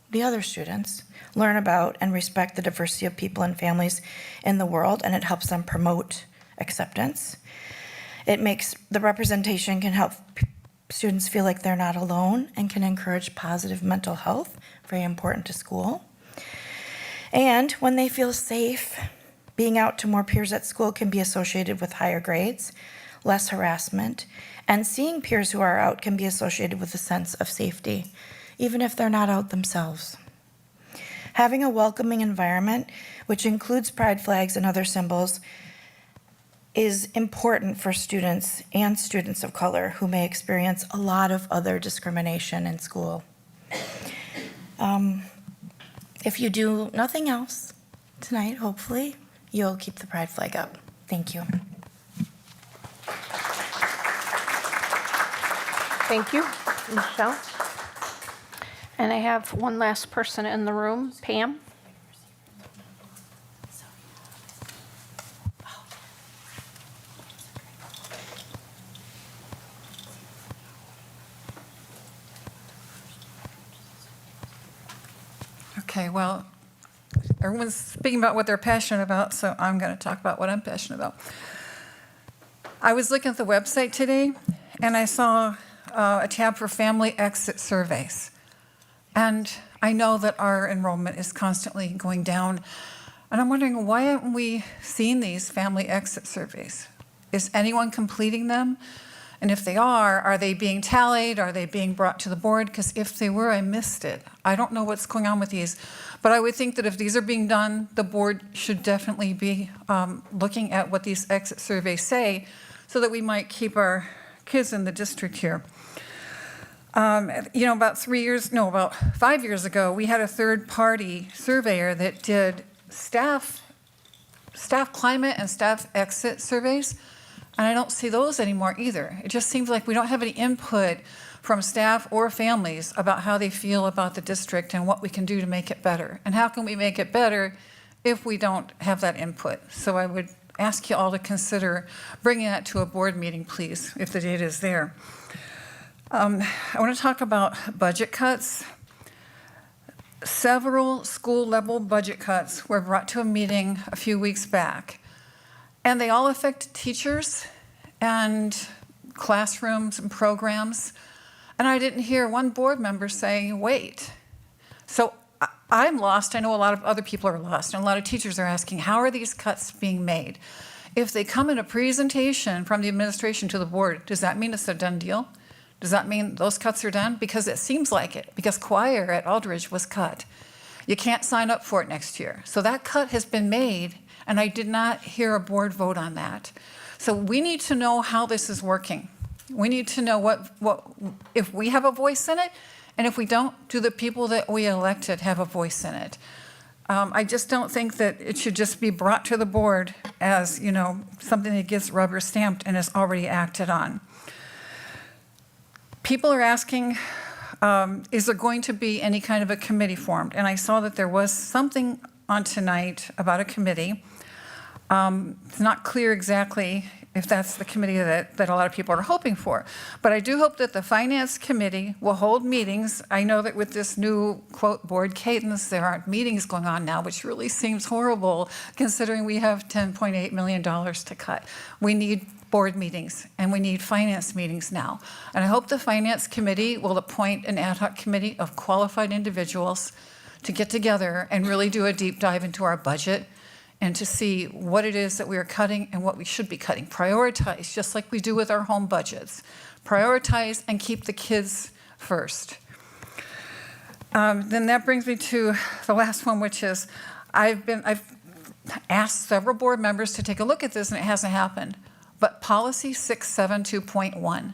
the other students, learn about and respect the diversity of people and families in the world, and it helps them promote acceptance. It makes the representation can help students feel like they're not alone and can encourage positive mental health, very important to school. And when they feel safe, being out to more peers at school can be associated with higher grades, less harassment, and seeing peers who are out can be associated with a sense of safety, even if they're not out themselves. Having a welcoming environment, which includes pride flags and other symbols, is important for students and students of color who may experience a lot of other discrimination in school. If you do nothing else tonight, hopefully, you'll keep the pride flag up. Thank you. Thank you, Michelle. And I have one last person in the room, Pam. Okay, well, everyone's speaking about what they're passionate about, so I'm going to talk about what I'm passionate about. I was looking at the website today, and I saw a tab for family exit surveys. And I know that our enrollment is constantly going down. And I'm wondering, why haven't we seen these family exit surveys? Is anyone completing them? And if they are they being tallied? Are they being brought to the board? Because if they were, I missed it. I don't know what's going on with these. But I would think that if these are being done, the board should definitely be looking at what these exit surveys say so that we might keep our kids in the district here. About 5 years ago, we had a third-party surveyor that did staff climate and staff exit surveys, and I don't see those anymore either. It just seems like we don't have any input from staff or families about how they feel about the district and what we can do to make it better. And how can we make it better if we don't have that input? So I would ask you all to consider bringing that to a board meeting, please, if the data is there. I want to talk about budget cuts. Several school-level budget cuts were brought to a meeting a few weeks back, and they all affect teachers and classrooms and programs, and I didn't hear one board member saying, wait. So I'm lost. I know a lot of other people are lost, and a lot of teachers are asking, how are these cuts being made? If they come in a presentation from the administration to the board, does that mean it's a done deal? Does that mean those cuts are done? Because it seems like it, because choir at Aldridge was cut. You can't sign up for it next year. So that cut has been made, and I did not hear a board vote on that. So we need to know how this is working. We need to know what if we have a voice in it, and if we don't, do the people that we elected have a voice in it? I just don't think that it should just be brought to the board as, something that gets rubber stamped and is already acted on. People are asking, is there going to be any kind of a committee formed? And I saw that there was something on tonight about a committee. It's not clear exactly if that's the committee that a lot of people are hoping for. But I do hope that the Finance Committee will hold meetings. I know that with this new, quote, board cadence, there aren't meetings going on now, which really seems horrible considering we have $10.8 million to cut. We need board meetings, and we need finance meetings now. And I hope the Finance Committee will appoint an ad hoc committee of qualified individuals to get together and really do a deep dive into our budget and to see what it is that we are cutting and what we should be cutting. Prioritize, just like we do with our home budgets. Prioritize and keep the kids first. Then that brings me to the last one, which is I've asked several board members to take a look at this, and it hasn't happened. But policy 672.1,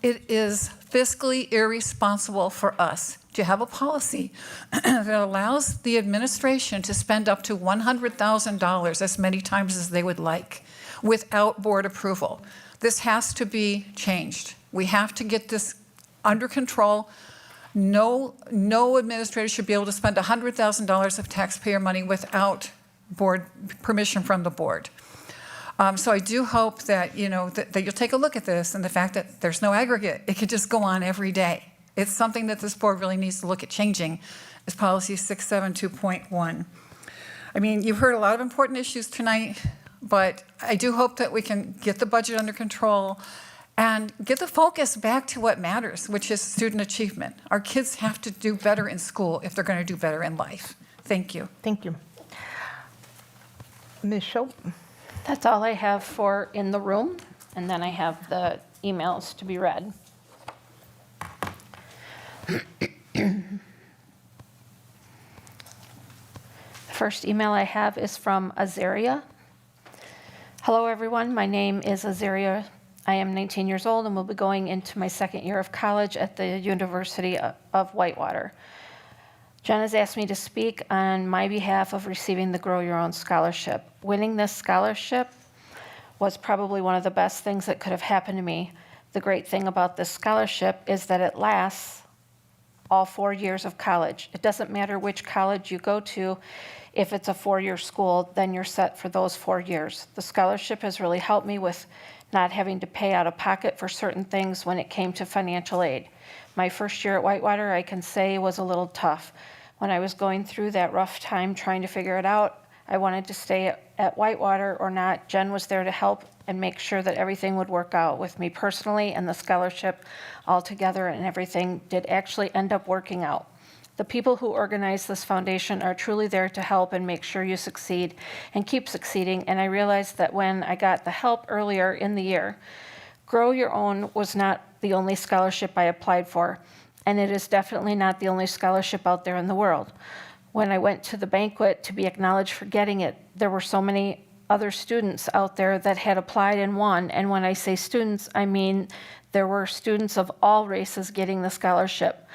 it is fiscally irresponsible for us to have a policy that allows the administration to spend up to $100,000 as many times as they would like without board approval. This has to be changed. We have to get this under control. No administrator should be able to spend $100,000 of taxpayer money without board permission from the board. So I do hope that, that you'll take a look at this and the fact that there's no aggregate. It could just go on every day. It's something that this board really needs to look at changing, is policy 672.1. I mean, you've heard a lot of important issues tonight, but I do hope that we can get the budget under control and get the focus back to what matters, which is student achievement. Our kids have to do better in school if they're going to do better in life. Thank you. Thank you. Ms. Schultz? That's all I have for in the room, and then I have the emails to be read. The first email I have is from Azaria. Hello, everyone. My name is Azaria. I am 19 years old and will be going into my second year of college at the University of Whitewater. Jen has asked me to speak on my behalf of receiving the Grow Your Own scholarship. Winning this scholarship was probably one of the best things that could have happened to me. The great thing about this scholarship is that it lasts all 4 years of college. It doesn't matter which college you go to. If it's a 4-year school, then you're set for those 4 years. The scholarship has really helped me with not having to pay out of pocket for certain things when it came to financial aid. My first year at Whitewater, I can say, was a little tough. When I was going through that rough time trying to figure it out, I wanted to stay at Whitewater or not. Jen was there to help and make sure that everything would work out with me personally and the scholarship altogether, and everything did actually end up working out. The people who organize this foundation are truly there to help and make sure you succeed and keep succeeding. And I realized that when I got the help earlier in the year, Grow Your Own was not the only scholarship I applied for, and it is definitely not the only scholarship out there in the world. When I went to the banquet to be acknowledged for getting it, there were so many other students out there that had applied and won. And when I say students, I mean there were students of all races getting the scholarship.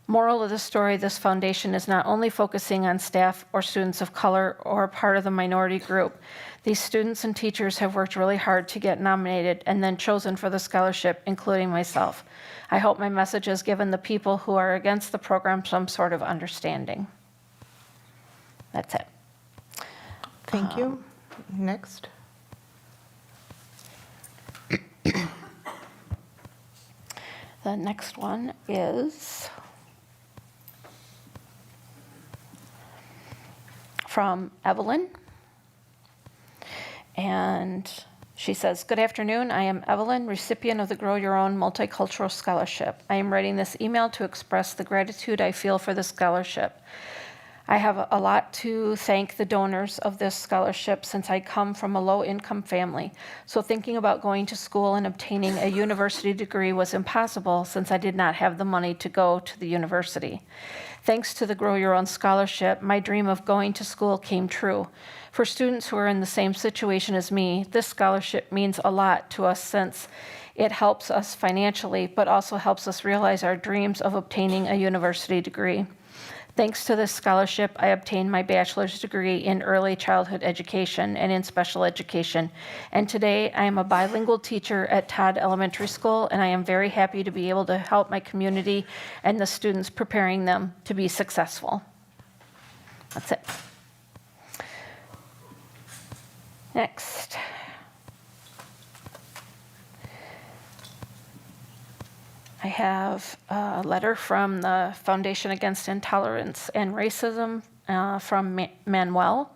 Moral of the story, this foundation is not only focusing on staff or students of color or part of the minority group. These students and teachers have worked really hard to get nominated and then chosen for the scholarship, including myself. I hope my message has given the people who are against the program some sort of understanding. That's it. Thank you. Next. The next one is from Evelyn. And she says, "Good afternoon. I am Evelyn, recipient of the Grow Your Own Multicultural Scholarship. I am writing this email to express the gratitude I feel for the scholarship. I have a lot to thank the donors of this scholarship since I come from a low-income family. So thinking about going to school and obtaining a university degree was impossible since I did not have the money to go to the university. Thanks to the Grow Your Own scholarship, my dream of going to school came true. For students who are in the same situation as me, this scholarship means a lot to us since it helps us financially, but also helps us realize our dreams of obtaining a university degree. Thanks to this scholarship, I obtained my bachelor's degree in early childhood education and in special education. And today I am a bilingual teacher at Todd Elementary School, and I am very happy to be able to help my community and the students, preparing them to be successful." That's it. Next. I have a letter from the Foundation Against Intolerance and Racism from Manuel.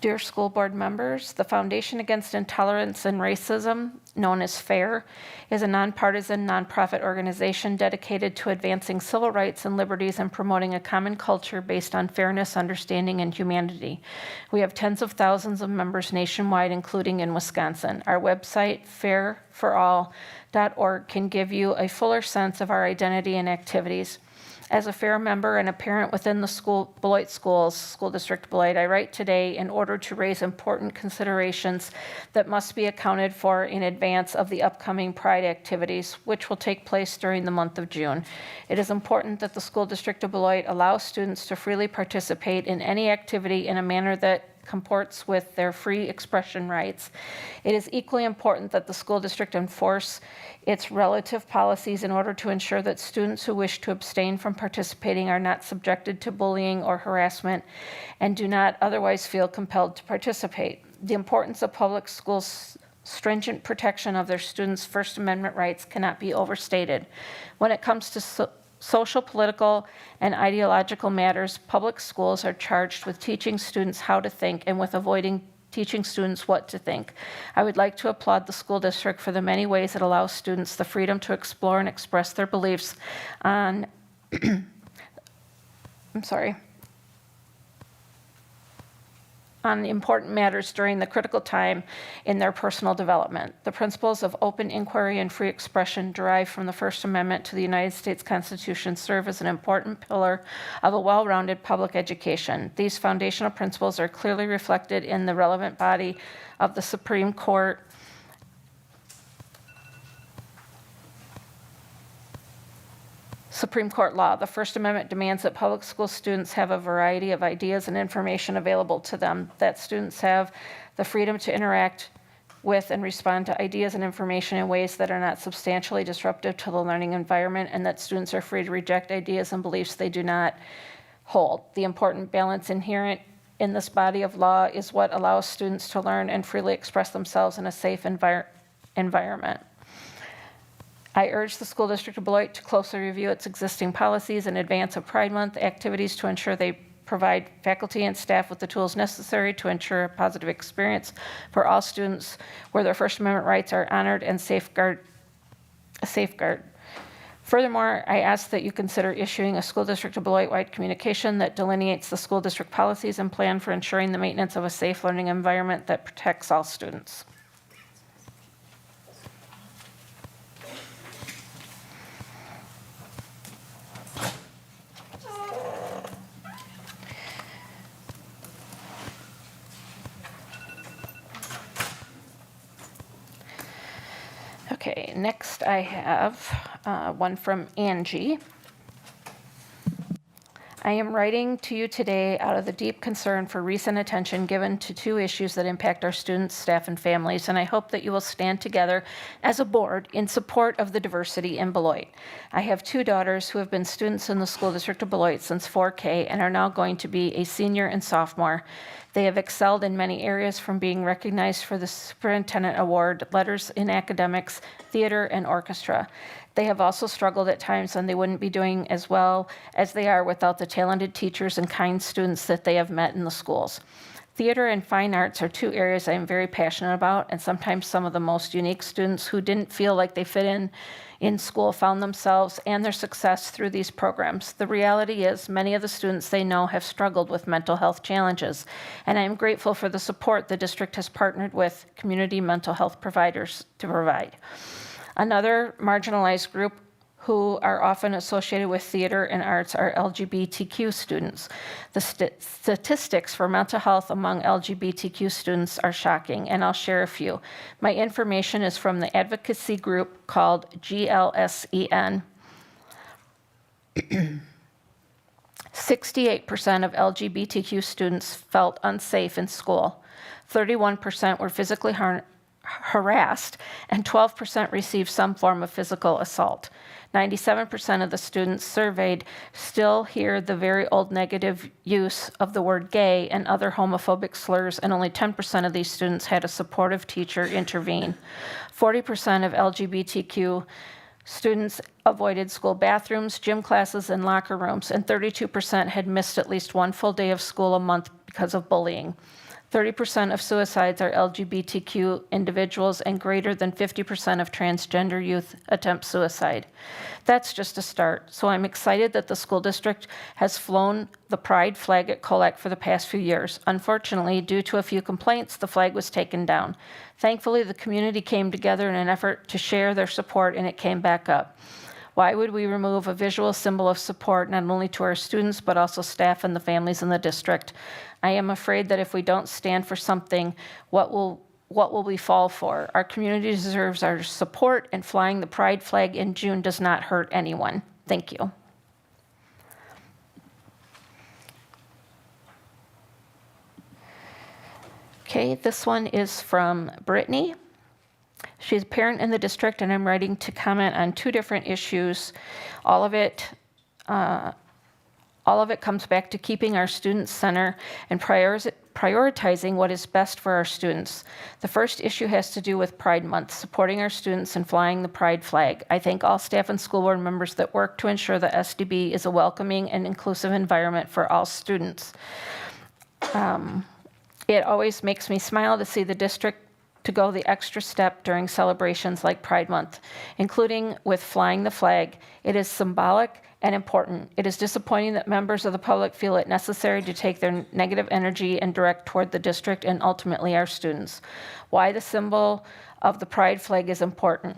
Dear school board members, the Foundation Against Intolerance and Racism, known as FAIR, is a nonpartisan nonprofit organization dedicated to advancing civil rights and liberties and promoting a common culture based on fairness, understanding, and humanity. We have tens of thousands of members nationwide, including in Wisconsin. Our website, fairforall.org, can give you a fuller sense of our identity and activities. As a FAIR member and a parent within the Beloit Schools, School District Beloit, I write today in order to raise important considerations that must be accounted for in advance of the upcoming Pride activities, which will take place during the month of June. It is important that the School District of Beloit allow students to freely participate in any activity in a manner that comports with their free expression rights. It is equally important that the school district enforce its relative policies in order to ensure that students who wish to abstain from participating are not subjected to bullying or harassment and do not otherwise feel compelled to participate. The importance of public schools' stringent protection of their students' First Amendment rights cannot be overstated. When it comes to social, political, and ideological matters, public schools are charged with teaching students how to think and with avoiding teaching students what to think. I would like to applaud the school district for the many ways it allows students the freedom to explore and express their beliefs on on important matters during the critical time in their personal development. The principles of open inquiry and free expression derived from the First Amendment to the United States Constitution serve as an important pillar of a well-rounded public education. These foundational principles are clearly reflected in the relevant body of the Supreme Court law. The First Amendment demands that public school students have a variety of ideas and information available to them, that students have the freedom to interact with and respond to ideas and information in ways that are not substantially disruptive to the learning environment, and that students are free to reject ideas and beliefs they do not hold. The important balance inherent in this body of law is what allows students to learn and freely express themselves in a safe environment. I urge the School District of Beloit to closely review its existing policies in advance of Pride Month activities to ensure they provide faculty and staff with the tools necessary to ensure a positive experience for all students where their First Amendment rights are honored and safeguarded. Furthermore, I ask that you consider issuing a School District of Beloit-wide communication that delineates the school district policies and plan for ensuring the maintenance of a safe learning environment that protects all students. Okay, next I have one from Angie. I am writing to you today out of the deep concern for recent attention given to two issues that impact our students, staff, and families, and I hope that you will stand together as a board in support of the diversity in Beloit. I have two daughters who have been students in the School District of Beloit since 4K and are now going to be a senior and sophomore. They have excelled in many areas, from being recognized for the Superintendent Award, letters in academics, theater, and orchestra. They have also struggled at times, and they wouldn't be doing as well as they are without the talented teachers and kind students that they have met in the schools. Theater and fine arts are two areas I am very passionate about, and sometimes some of the most unique students who didn't feel like they fit in school found themselves and their success through these programs. The reality is many of the students they know have struggled with mental health challenges, and I am grateful for the support the district has partnered with community mental health providers to provide. Another marginalized group who are often associated with theater and arts are LGBTQ students. The statistics for mental health among LGBTQ students are shocking, and I'll share a few. My information is from the advocacy group called GLSEN. 68% of LGBTQ students felt unsafe in school. 31% were physically harassed, and 12% received some form of physical assault. 97% of the students surveyed still hear the very old negative use of the word gay and other homophobic slurs, and only 10% of these students had a supportive teacher intervene. 40% of LGBTQ students avoided school bathrooms, gym classes, and locker rooms, and 32% had missed at least one full day of school a month because of bullying. 30% of suicides are LGBTQ individuals, and greater than 50% of transgender youth attempt suicide. That's just a start, so I'm excited that the school district has flown the pride flag at Colac for the past few years. Unfortunately, due to a few complaints, the flag was taken down. Thankfully, the community came together in an effort to share their support, and it came back up. Why would we remove a visual symbol of support not only to our students, but also staff and the families in the district? I am afraid that if we don't stand for something, what will we fall for? Our community deserves our support, and flying the pride flag in June does not hurt anyone. Thank you. Okay, this one is from Brittany. She's a parent in the district, and I'm writing to comment on 2 different issues. All of it comes back to keeping our students center and prioritizing what is best for our students. The first issue has to do with Pride Month, supporting our students and flying the pride flag. I thank all staff and school board members that work to ensure that SDB is a welcoming and inclusive environment for all students. It always makes me smile to see the district to go the extra step during celebrations like Pride Month, including with flying the flag. It is symbolic and important. It is disappointing that members of the public feel it necessary to take their negative energy and direct toward the district and ultimately our students. Why the symbol of the pride flag is important.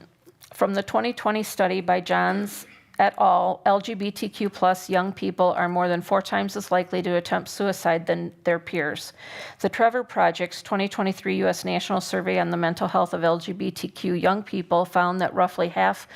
From the 2020 study by Johns et al., LGBTQ+ young people are more than 4 times as likely to attempt suicide than their peers. The Trevor Project's 2023 U.S. National Survey on the Mental Health of LGBTQ young people found that roughly half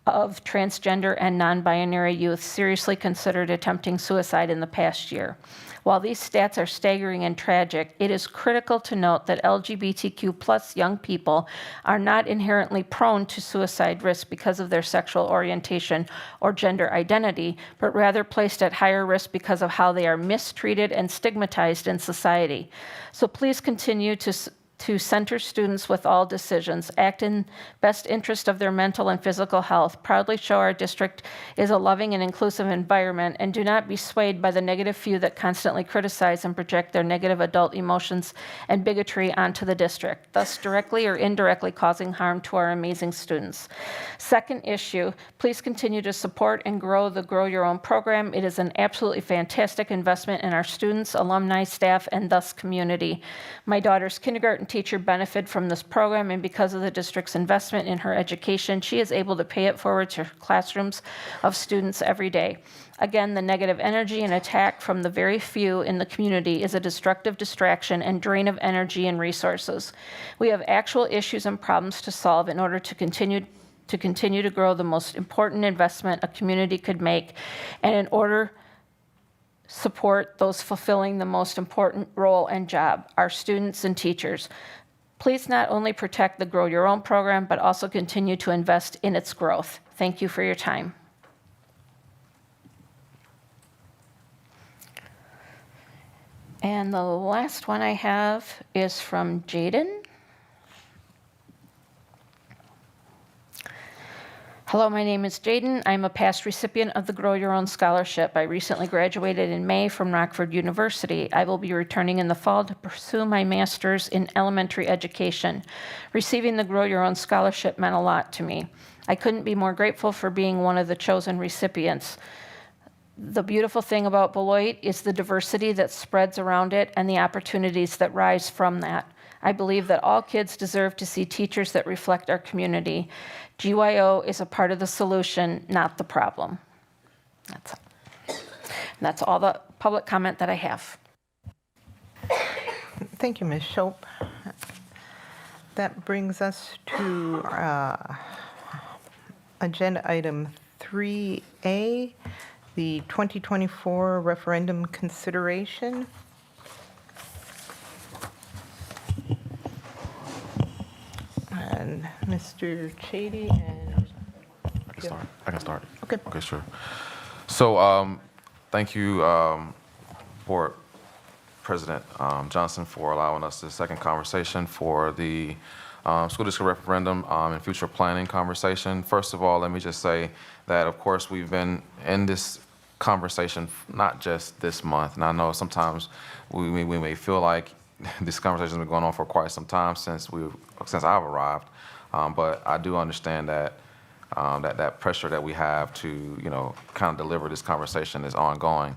of transgender and non-binary youth seriously considered attempting suicide in the past year. While these stats are staggering and tragic, it is critical to note that LGBTQ+ young people are not inherently prone to suicide risk because of their sexual orientation or gender identity, but rather placed at higher risk because of how they are mistreated and stigmatized in society. So please continue to center students with all decisions, act in best interest of their mental and physical health, proudly show our district is a loving and inclusive environment, and do not be swayed by the negative few that constantly criticize and project their negative adult emotions and bigotry onto the district, thus directly or indirectly causing harm to our amazing students. Second issue, please continue to support and grow the Grow Your Own program. It is an absolutely fantastic investment in our students, alumni, staff, and thus community. My daughter's kindergarten teacher benefit from this program, and because of the district's investment in her education, she is able to pay it forward to classrooms of students every day. Again, the negative energy and attack from the very few in the community is a destructive distraction and drain of energy and resources. We have actual issues and problems to solve in order to continue to grow the most important investment a community could make, and in order support those fulfilling the most important role and job, our students and teachers. Please not only protect the Grow Your Own program, but also continue to invest in its growth. Thank you for your time. And the last one I have is from Jaden. Hello, my name is Jaden. I'm a past recipient of the Grow Your Own Scholarship. I recently graduated in May from Rockford University. I will be returning in the fall to pursue my master's in elementary education. Receiving the Grow Your Own Scholarship meant a lot to me. I couldn't be more grateful for being one of the chosen recipients. The beautiful thing about Beloit is the diversity that spreads around it and the opportunities that rise from that. I believe that all kids deserve to see teachers that reflect our community. GYO is a part of the solution, not the problem. That's all the public comment that I have. Thank you, Ms. Shope. That brings us to agenda item 3A, the 2024 referendum consideration. And Mr. Chady and... I can start. Okay. Okay, sure. So thank you, Board President Johnson, for allowing us this second conversation for the school district referendum and future planning conversation. First of all, let me just say that, of course, we've been in this conversation not just this month. And I know sometimes we may feel like this conversation has been going on for quite some time since I've arrived. But I do understand that that pressure that we have to, kind of deliver this conversation is ongoing.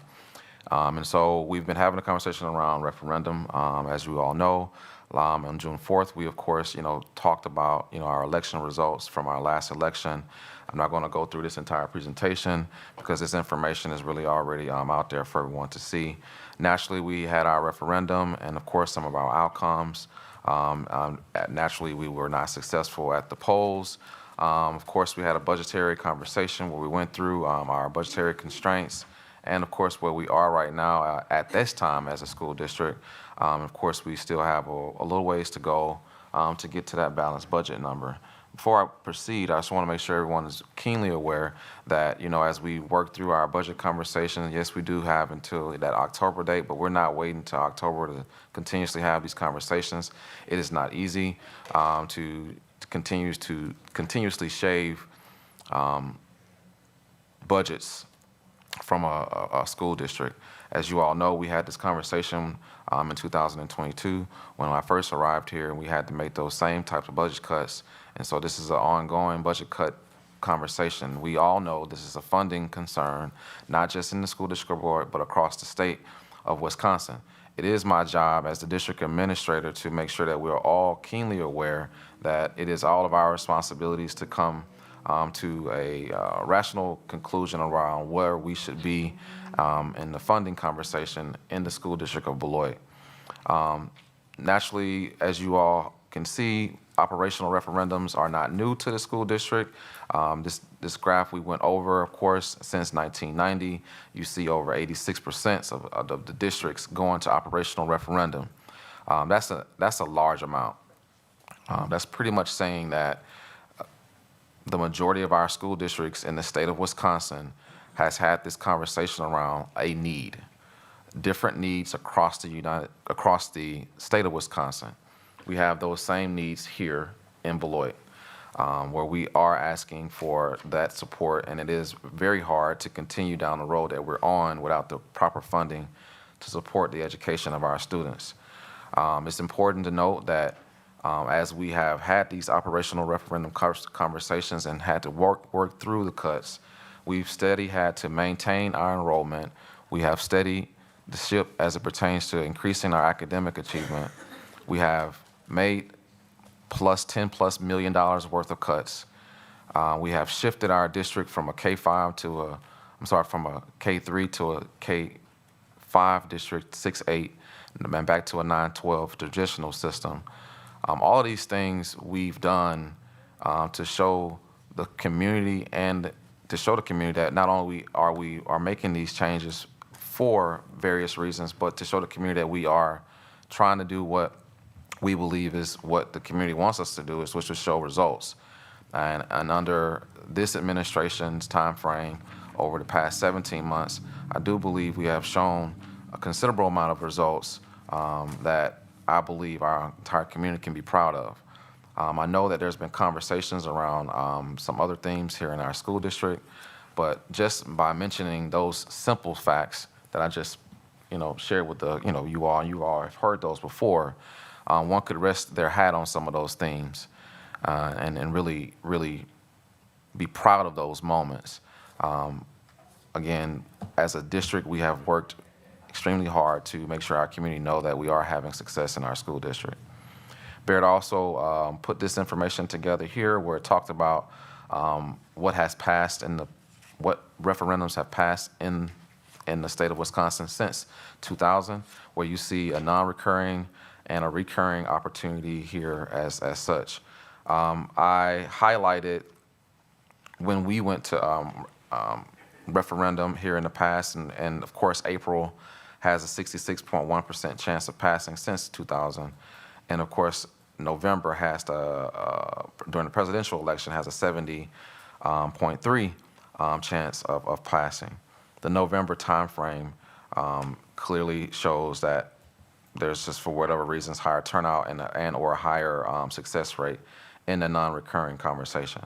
And so we've been having a conversation around referendum, as you all know. On June 4th, we, of course, talked about, our election results from our last election. I'm not going to go through this entire presentation because this information is really already out there for everyone to see. Naturally, we had our referendum and, of course, some of our outcomes. Naturally, we were not successful at the polls. Of course, we had a budgetary conversation where we went through our budgetary constraints and, of course, where we are right now at this time as a school district. Of course, we still have a little ways to go to get to that balanced budget number. Before I proceed, I just want to make sure everyone is keenly aware that, as we work through our budget conversation, yes, we do have until that October date, but we're not waiting until October to continuously have these conversations. It is not easy to continuously shave budgets from a school district. As you all know, we had this conversation in 2022 when I first arrived here, and we had to make those same types of budget cuts. And so this is an ongoing budget cut conversation. We all know this is a funding concern, not just in the school district board, but across the state of Wisconsin. It is my job as the district administrator to make sure that we're all keenly aware that it is all of our responsibilities to come to a rational conclusion around where we should be in the funding conversation in the school district of Beloit. Naturally, as you all can see, operational referendums are not new to the school district. This graph we went over, of course, since 1990, you see over 86% of the districts going to operational referendum. That's a large amount. That's pretty much saying that the majority of our school districts in the state of Wisconsin has had this conversation around a need, different needs across the state of Wisconsin. We have those same needs here in Beloit, where we are asking for that support, and it is very hard to continue down the road that we're on without the proper funding to support the education of our students. It's important to note that as we have had these operational referendum conversations and had to work through the cuts, we've steady had to maintain our enrollment. We have steadied the ship as it pertains to increasing our academic achievement. We have made $10+ million worth of cuts. We have shifted our district from a K-5 to from a K-3 to a K-5 district, 6-8, and back to a 9-12 traditional system. All of these things we've done to show the community and to show the community that not only are we making these changes for various reasons, but to show the community that we are trying to do what we believe is what the community wants us to do, which is show results. And under this administration's time frame, over the past 17 months, I do believe we have shown a considerable amount of results that I believe our entire community can be proud of. I know that there's been conversations around some other themes here in our school district, but just by mentioning those simple facts that I just, shared with you all have heard those before, one could rest their hat on some of those themes and really, really be proud of those moments. Again, as a district, we have worked extremely hard to make sure our community know that we are having success in our school district. Baird also put this information together here where it talked about what has passed and what referendums have passed in the state of Wisconsin since 2000, where you see a non-recurring and a recurring opportunity here as such. I highlighted when we went to referendum here in the past, and of course April has a 66.1% chance of passing since 2000, and of course November has during the presidential election has a 70.3 chance of passing. The November timeframe clearly shows that there's just, for whatever reasons, higher turnout and or a higher success rate in the non-recurring conversation.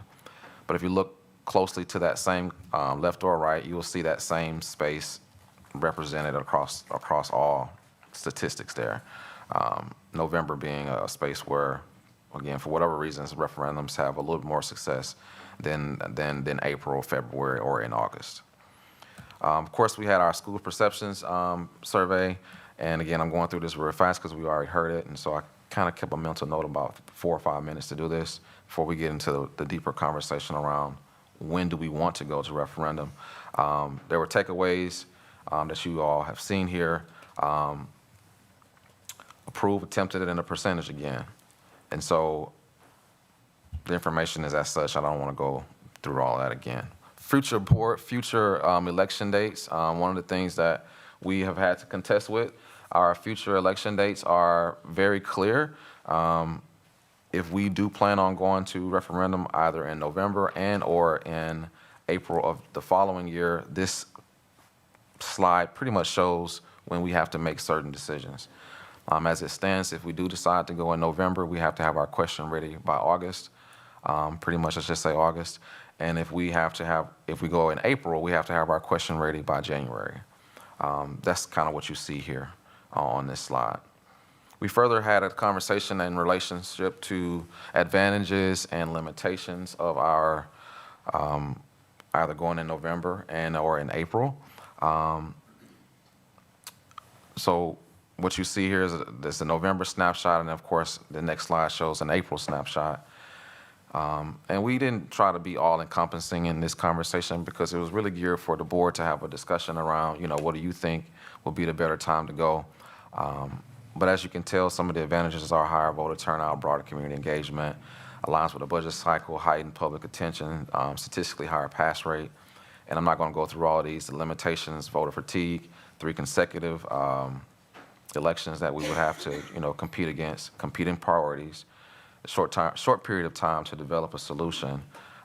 But if you look closely to that same left or right, you will see that same space represented across all statistics there. November being a space where, again, for whatever reasons, referendums have a little more success than April, February, or in August. Of course, we had our school perceptions survey, and again, I'm going through this real fast because we already heard it, and so I kind of kept a mental note about 4 or 5 minutes to do this before we get into the deeper conversation around when do we want to go to referendum. There were takeaways that you all have seen here. Approve, attempted, and a percentage again. And so the information is as such. I don't want to go through all that again. Future board, future election dates. One of the things that we have had to contest with, our future election dates are very clear. If we do plan on going to referendum either in November and or in April of the following year, this slide pretty much shows when we have to make certain decisions. As it stands, if we do decide to go in November, we have to have our question ready by August. Pretty much, let's just say August. And if we go in April, we have to have our question ready by January. That's kind of what you see here on this slide. We further had a conversation in relationship to advantages and limitations of our either going in November or in April. So what you see here is the November snapshot, and of course, the next slide shows an April snapshot. And we didn't try to be all-encompassing in this conversation because it was really geared for the board to have a discussion around, what do you think will be the better time to go? But as you can tell, some of the advantages are higher voter turnout, broader community engagement, aligns with the budget cycle, heightened public attention, statistically higher pass rate. And I'm not going to go through all of these. The limitations, voter fatigue, 3 consecutive elections that we would have to, compete against, competing priorities, a short period of time to develop a solution.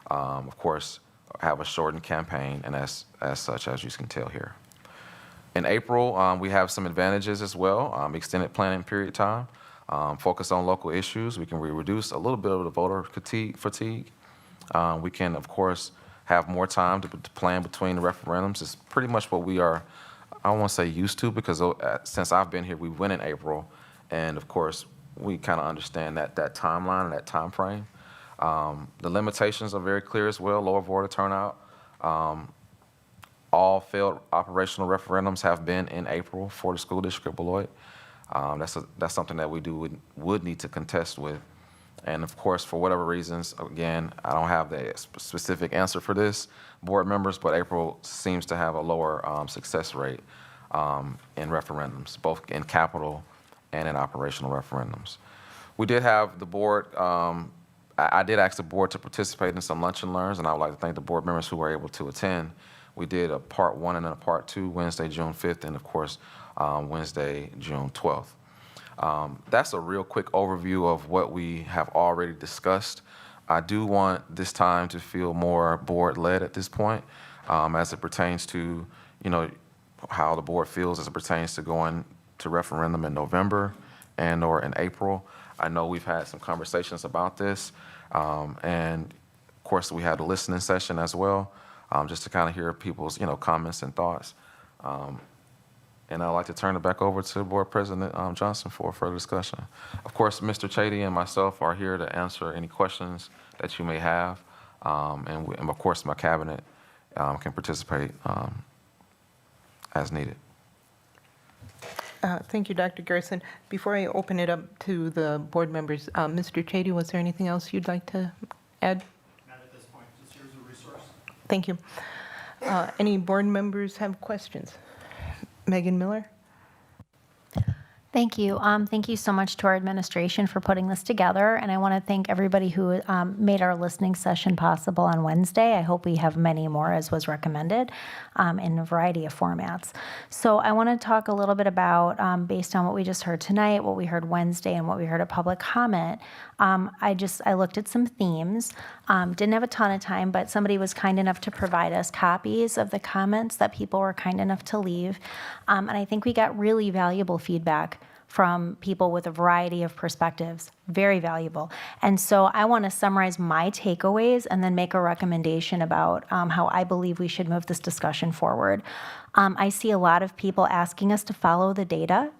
Of course, have a shortened campaign, and as such, as you can tell here. In April, we have some advantages as well. Extended planning period time, focus on local issues. We can reduce a little bit of the voter fatigue. We can, of course, have more time to plan between the referendums. It's pretty much what we are, I don't want to say used to, because since I've been here, we went in April, and of course, we kind of understand that timeline and that time frame. The limitations are very clear as well, lower voter turnout. All failed operational referendums have been in April for the school district of Beloit. That's something that we would need to contest with. And of course, for whatever reasons, again, I don't have the specific answer for this, board members, but April seems to have a lower success rate in referendums, both in capital and in operational referendums. We did have the board, I did ask the board to participate in some lunch and learns, and I would like to thank the board members who were able to attend. We did a part 1 and a part 2, Wednesday, June 5th, and of course, Wednesday, June 12th. That's a real quick overview of what we have already discussed. I do want this time to feel more board-led at this point, as it pertains to, how the board feels as it pertains to going to referendum in November and or in April. I know we've had some conversations about this, and of course, we had a listening session as well, just to kind of hear people's, comments and thoughts. And I'd like to turn it back over to Board President Johnson for further discussion. Of course, Mr. Chady and myself are here to answer any questions that you may have, and of course, my cabinet can participate as needed. Thank you, Dr. Garrison. Before I open it up to the board members, Mr. Chady, was there anything else you'd like to add? Not at this point, just here's a resource. Thank you. Any board members have questions? Megan Miller? Thank you. Thank you so much to our administration for putting this together. And I want to thank everybody who made our listening session possible on Wednesday. I hope we have many more, as was recommended, in a variety of formats. So I want to talk a little bit about, based on what we just heard tonight, what we heard Wednesday, and what we heard at public comment. I looked at some themes. Didn't have a ton of time, but somebody was kind enough to provide us copies of the comments that people were kind enough to leave. And I think we got really valuable feedback from people with a variety of perspectives, very valuable. And so I want to summarize my takeaways and then make a recommendation about how I believe we should move this discussion forward. I see a lot of people asking us to follow the data.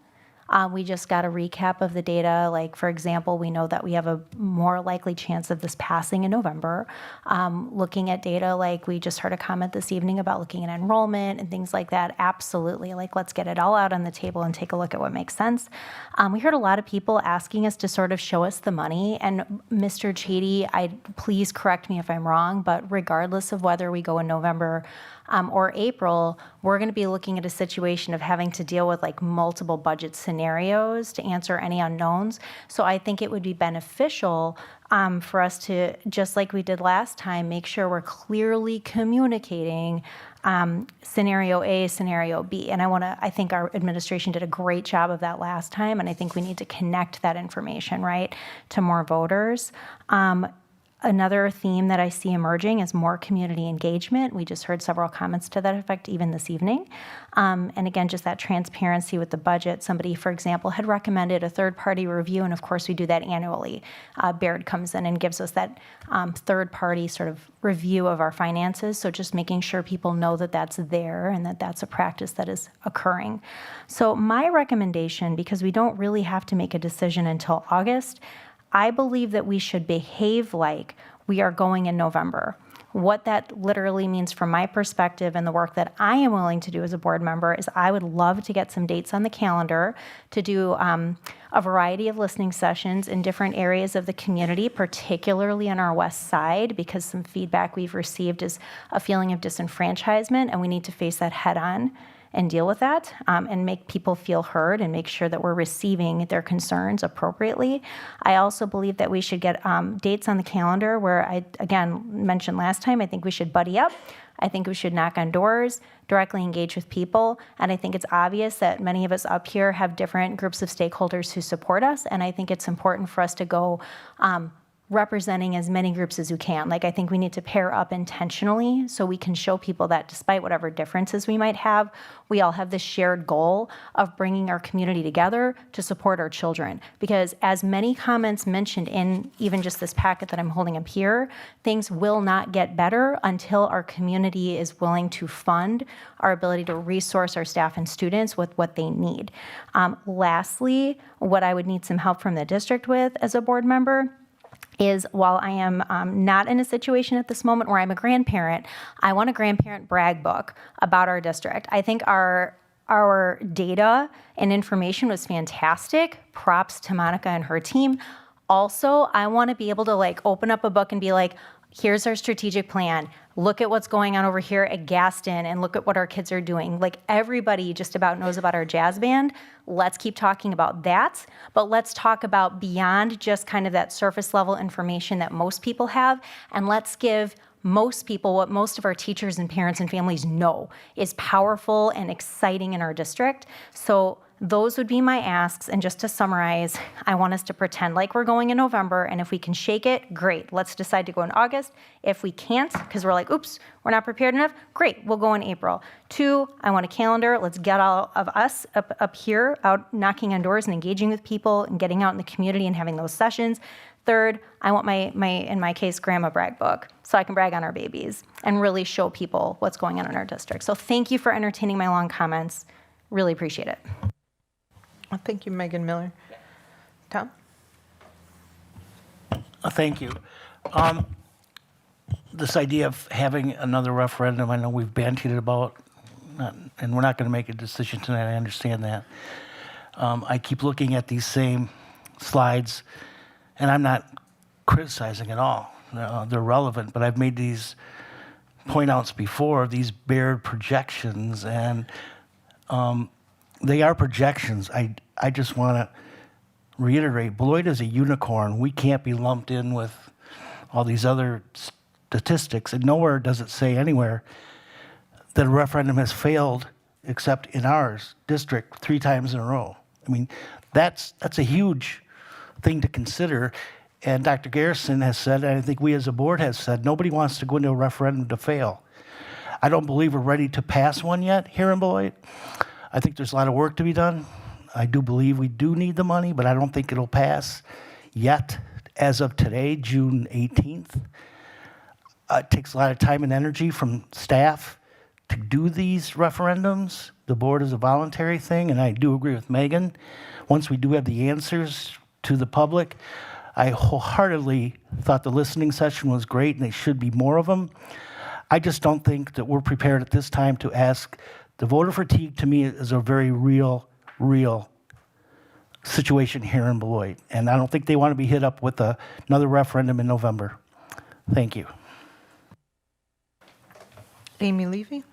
We just got a recap of the data. Like, for example, we know that we have a more likely chance of this passing in November. Looking at data, like we just heard a comment this evening about looking at enrollment and things like that. Absolutely. Like, let's get it all out on the table and take a look at what makes sense. We heard a lot of people asking us to sort of show us the money. And Mr. Chady, please correct me if I'm wrong, but regardless of whether we go in November or April, we're going to be looking at a situation of having to deal with like multiple budget scenarios to answer any unknowns. So I think it would be beneficial for us to, just like we did last time, make sure we're clearly communicating scenario A, scenario B. And I think our administration did a great job of that last time, and I think we need to connect that information, right, to more voters. Another theme that I see emerging is more community engagement. We just heard several comments to that effect even this evening. And again, just that transparency with the budget. Somebody, for example, had recommended a third-party review, and of course we do that annually. Baird comes in and gives us that third-party sort of review of our finances. So just making sure people know that that's there and that that's a practice that is occurring. So my recommendation, because we don't really have to make a decision until August, I believe that we should behave like we are going in November. What that literally means from my perspective and the work that I am willing to do as a board member is I would love to get some dates on the calendar to do a variety of listening sessions in different areas of the community, particularly on our west side, because some feedback we've received is a feeling of disenfranchisement, and we need to face that head on and deal with that and make people feel heard and make sure that we're receiving their concerns appropriately. I also believe that we should get dates on the calendar where I, again, mentioned last time, I think we should buddy up. I think we should knock on doors, directly engage with people. And I think it's obvious that many of us up here have different groups of stakeholders who support us. And I think it's important for us to go representing as many groups as we can. Like, I think we need to pair up intentionally so we can show people that despite whatever differences we might have, we all have this shared goal of bringing our community together to support our children. Because as many comments mentioned in even just this packet that I'm holding up here, things will not get better until our community is willing to fund our ability to resource our staff and students with what they need. Lastly, what I would need some help from the district with as a board member is, while I am not in a situation at this moment where I'm a grandparent, I want a grandparent brag book about our district. I think our data and information was fantastic. Props to Monica and her team. Also, I want to be able to like open up a book and be like, here's our strategic plan. Look at what's going on over here at Gaston and look at what our kids are doing. Like, everybody just about knows about our jazz band. Let's keep talking about that, but let's talk about beyond just kind of that surface level information that most people have, and let's give most people what most of our teachers and parents and families know is powerful and exciting in our district. So those would be my asks. And just to summarize, I want us to pretend like we're going in November, and if we can shake it, great. Let's decide to go in August. If we can't, because we're like, oops, we're not prepared enough, great, we'll go in April. 2, I want a calendar. Let's get all of us up here, out knocking on doors and engaging with people and getting out in the community and having those sessions. 3rd, I want my in my case, grandma brag book, so I can brag on our babies and really show people what's going on in our district. So thank you for entertaining my long comments. Really appreciate it. Thank you, Megan Miller. Tom? Thank you. This idea of having another referendum, I know we've bandied it about, and we're not going to make a decision tonight. I understand that. I keep looking at these same slides, and I'm not criticizing at all. They're relevant, but I've made these point outs before, these Baird projections, and they are projections. I just want to reiterate, Beloit is a unicorn. We can't be lumped in with all these other statistics, and nowhere does it say anywhere that a referendum has failed except in ours district 3 times in a row. I mean, that's a huge thing to consider. And Dr. Garrison has said, and I think we as a board has said, nobody wants to go into a referendum to fail. I don't believe we're ready to pass one yet here in Beloit. I think there's a lot of work to be done. I do believe we do need the money, but I don't think it'll pass yet as of today, June 18th. It takes a lot of time and energy from staff to do these referendums. The board is a voluntary thing, and I do agree with Megan. Once we do have the answers to the public, I wholeheartedly thought the listening session was great, and there should be more of them. I just don't think that we're prepared at this time to ask. The voter fatigue, to me, is a very real situation here in Beloit, and I don't think they want to be hit up with another referendum in November. Thank you. Amy Levy?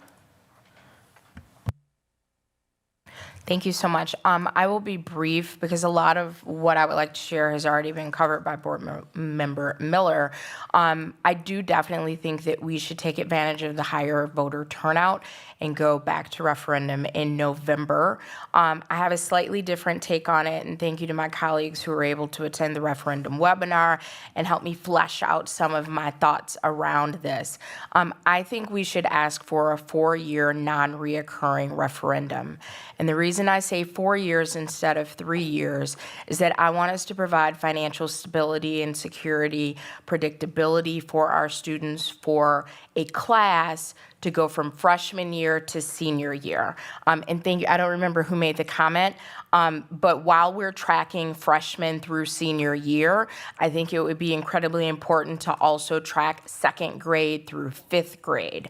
Thank you so much. I will be brief because a lot of what I would like to share has already been covered by Board Member Miller. I do definitely think that we should take advantage of the higher voter turnout and go back to referendum in November. I have a slightly different take on it, and thank you to my colleagues who were able to attend the referendum webinar and help me flesh out some of my thoughts around this. I think we should ask for a 4-year non-reoccurring referendum. And the reason I say 4 years instead of 3 years is that I want us to provide financial stability and security, predictability for our students for a class to go from freshman year to senior year. And thank you, I don't remember who made the comment, but while we're tracking freshman through senior year, I think it would be incredibly important to also track second grade through fifth grade.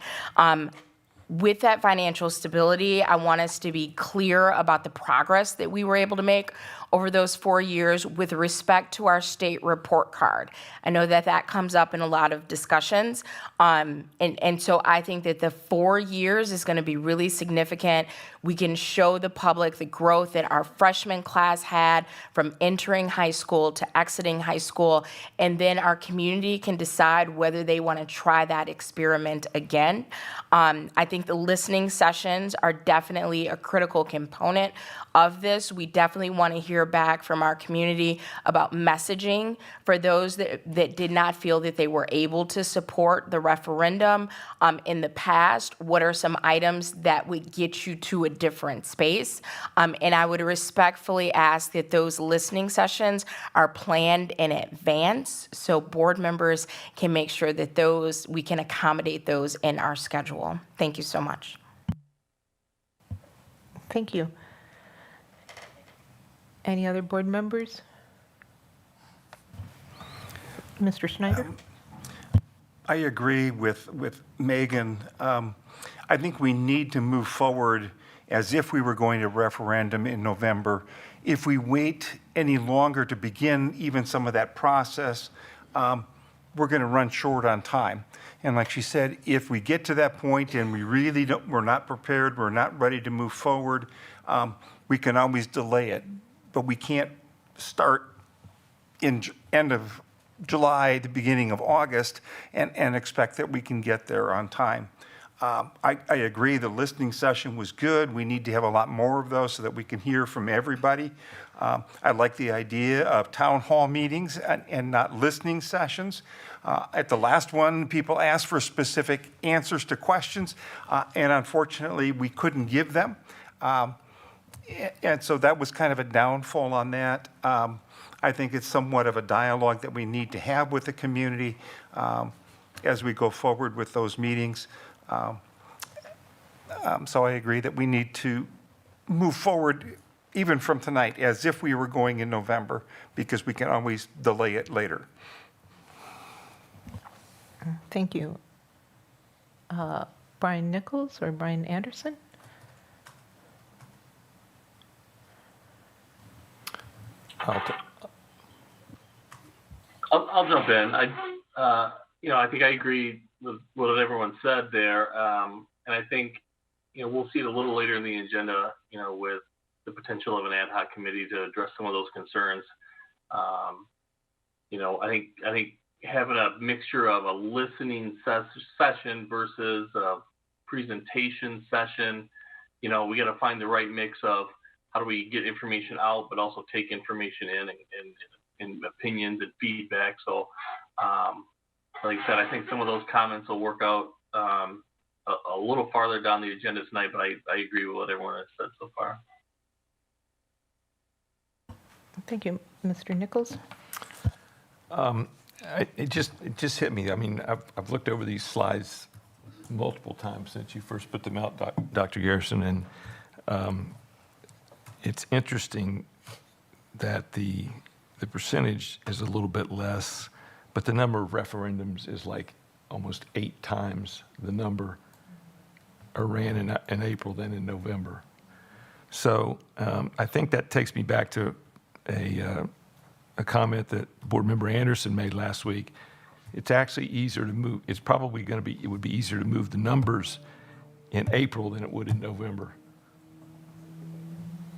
With that financial stability, I want us to be clear about the progress that we were able to make over those 4 years with respect to our state report card. I know that that comes up in a lot of discussions. And so I think that the 4 years is going to be really significant. We can show the public the growth that our freshman class had from entering high school to exiting high school. And then our community can decide whether they want to try that experiment again. I think the listening sessions are definitely a critical component of this. We definitely want to hear back from our community about messaging for those that did not feel that they were able to support the referendum in the past. What are some items that would get you to a different space? And I would respectfully ask that those listening sessions are planned in advance so board members can make sure that we can accommodate those in our schedule. Thank you so much. Thank you. Any other board members? Mr. Schneider? I agree with Megan. I think we need to move forward as if we were going to referendum in November. If we wait any longer to begin even some of that process, we're going to run short on time. And like she said, if we get to that point and we're not prepared, we're not ready to move forward, we can always delay it. But we can't start in end of July, the beginning of August, and expect that we can get there on time. I agree the listening session was good. We need to have a lot more of those so that we can hear from everybody. I like the idea of town hall meetings and not listening sessions. At the last one, people asked for specific answers to questions, and unfortunately, we couldn't give them. And so that was kind of a downfall on that. I think it's somewhat of a dialogue that we need to have with the community as we go forward with those meetings. So I agree that we need to move forward even from tonight as if we were going in November, because we can always delay it later. Thank you. Brian Nichols or Brian Anderson? I'll jump in. I think I agree with what everyone said there, and I think we'll see it a little later in the agenda. With the potential of an ad hoc committee to address some of those concerns. I think having a mixture of a listening session versus a presentation session, we got to find the right mix of how do we get information out, but also take information in and opinions and feedback. So, like I said, I think some of those comments will work out a little farther down the agenda tonight, but I agree with what everyone has said so far. Thank you. Mr. Nichols? It just hit me. I mean, I've looked over these slides multiple times since you first put them out, Dr. Garrison, and it's interesting that the percentage is a little bit less, but the number of referendums is like almost 8 times the number are ran in April than in November. So I think that takes me back to a comment that Board Member Anderson made last week. It's actually easier to move. It's probably going to be. It would be easier to move the numbers in April than it would in November,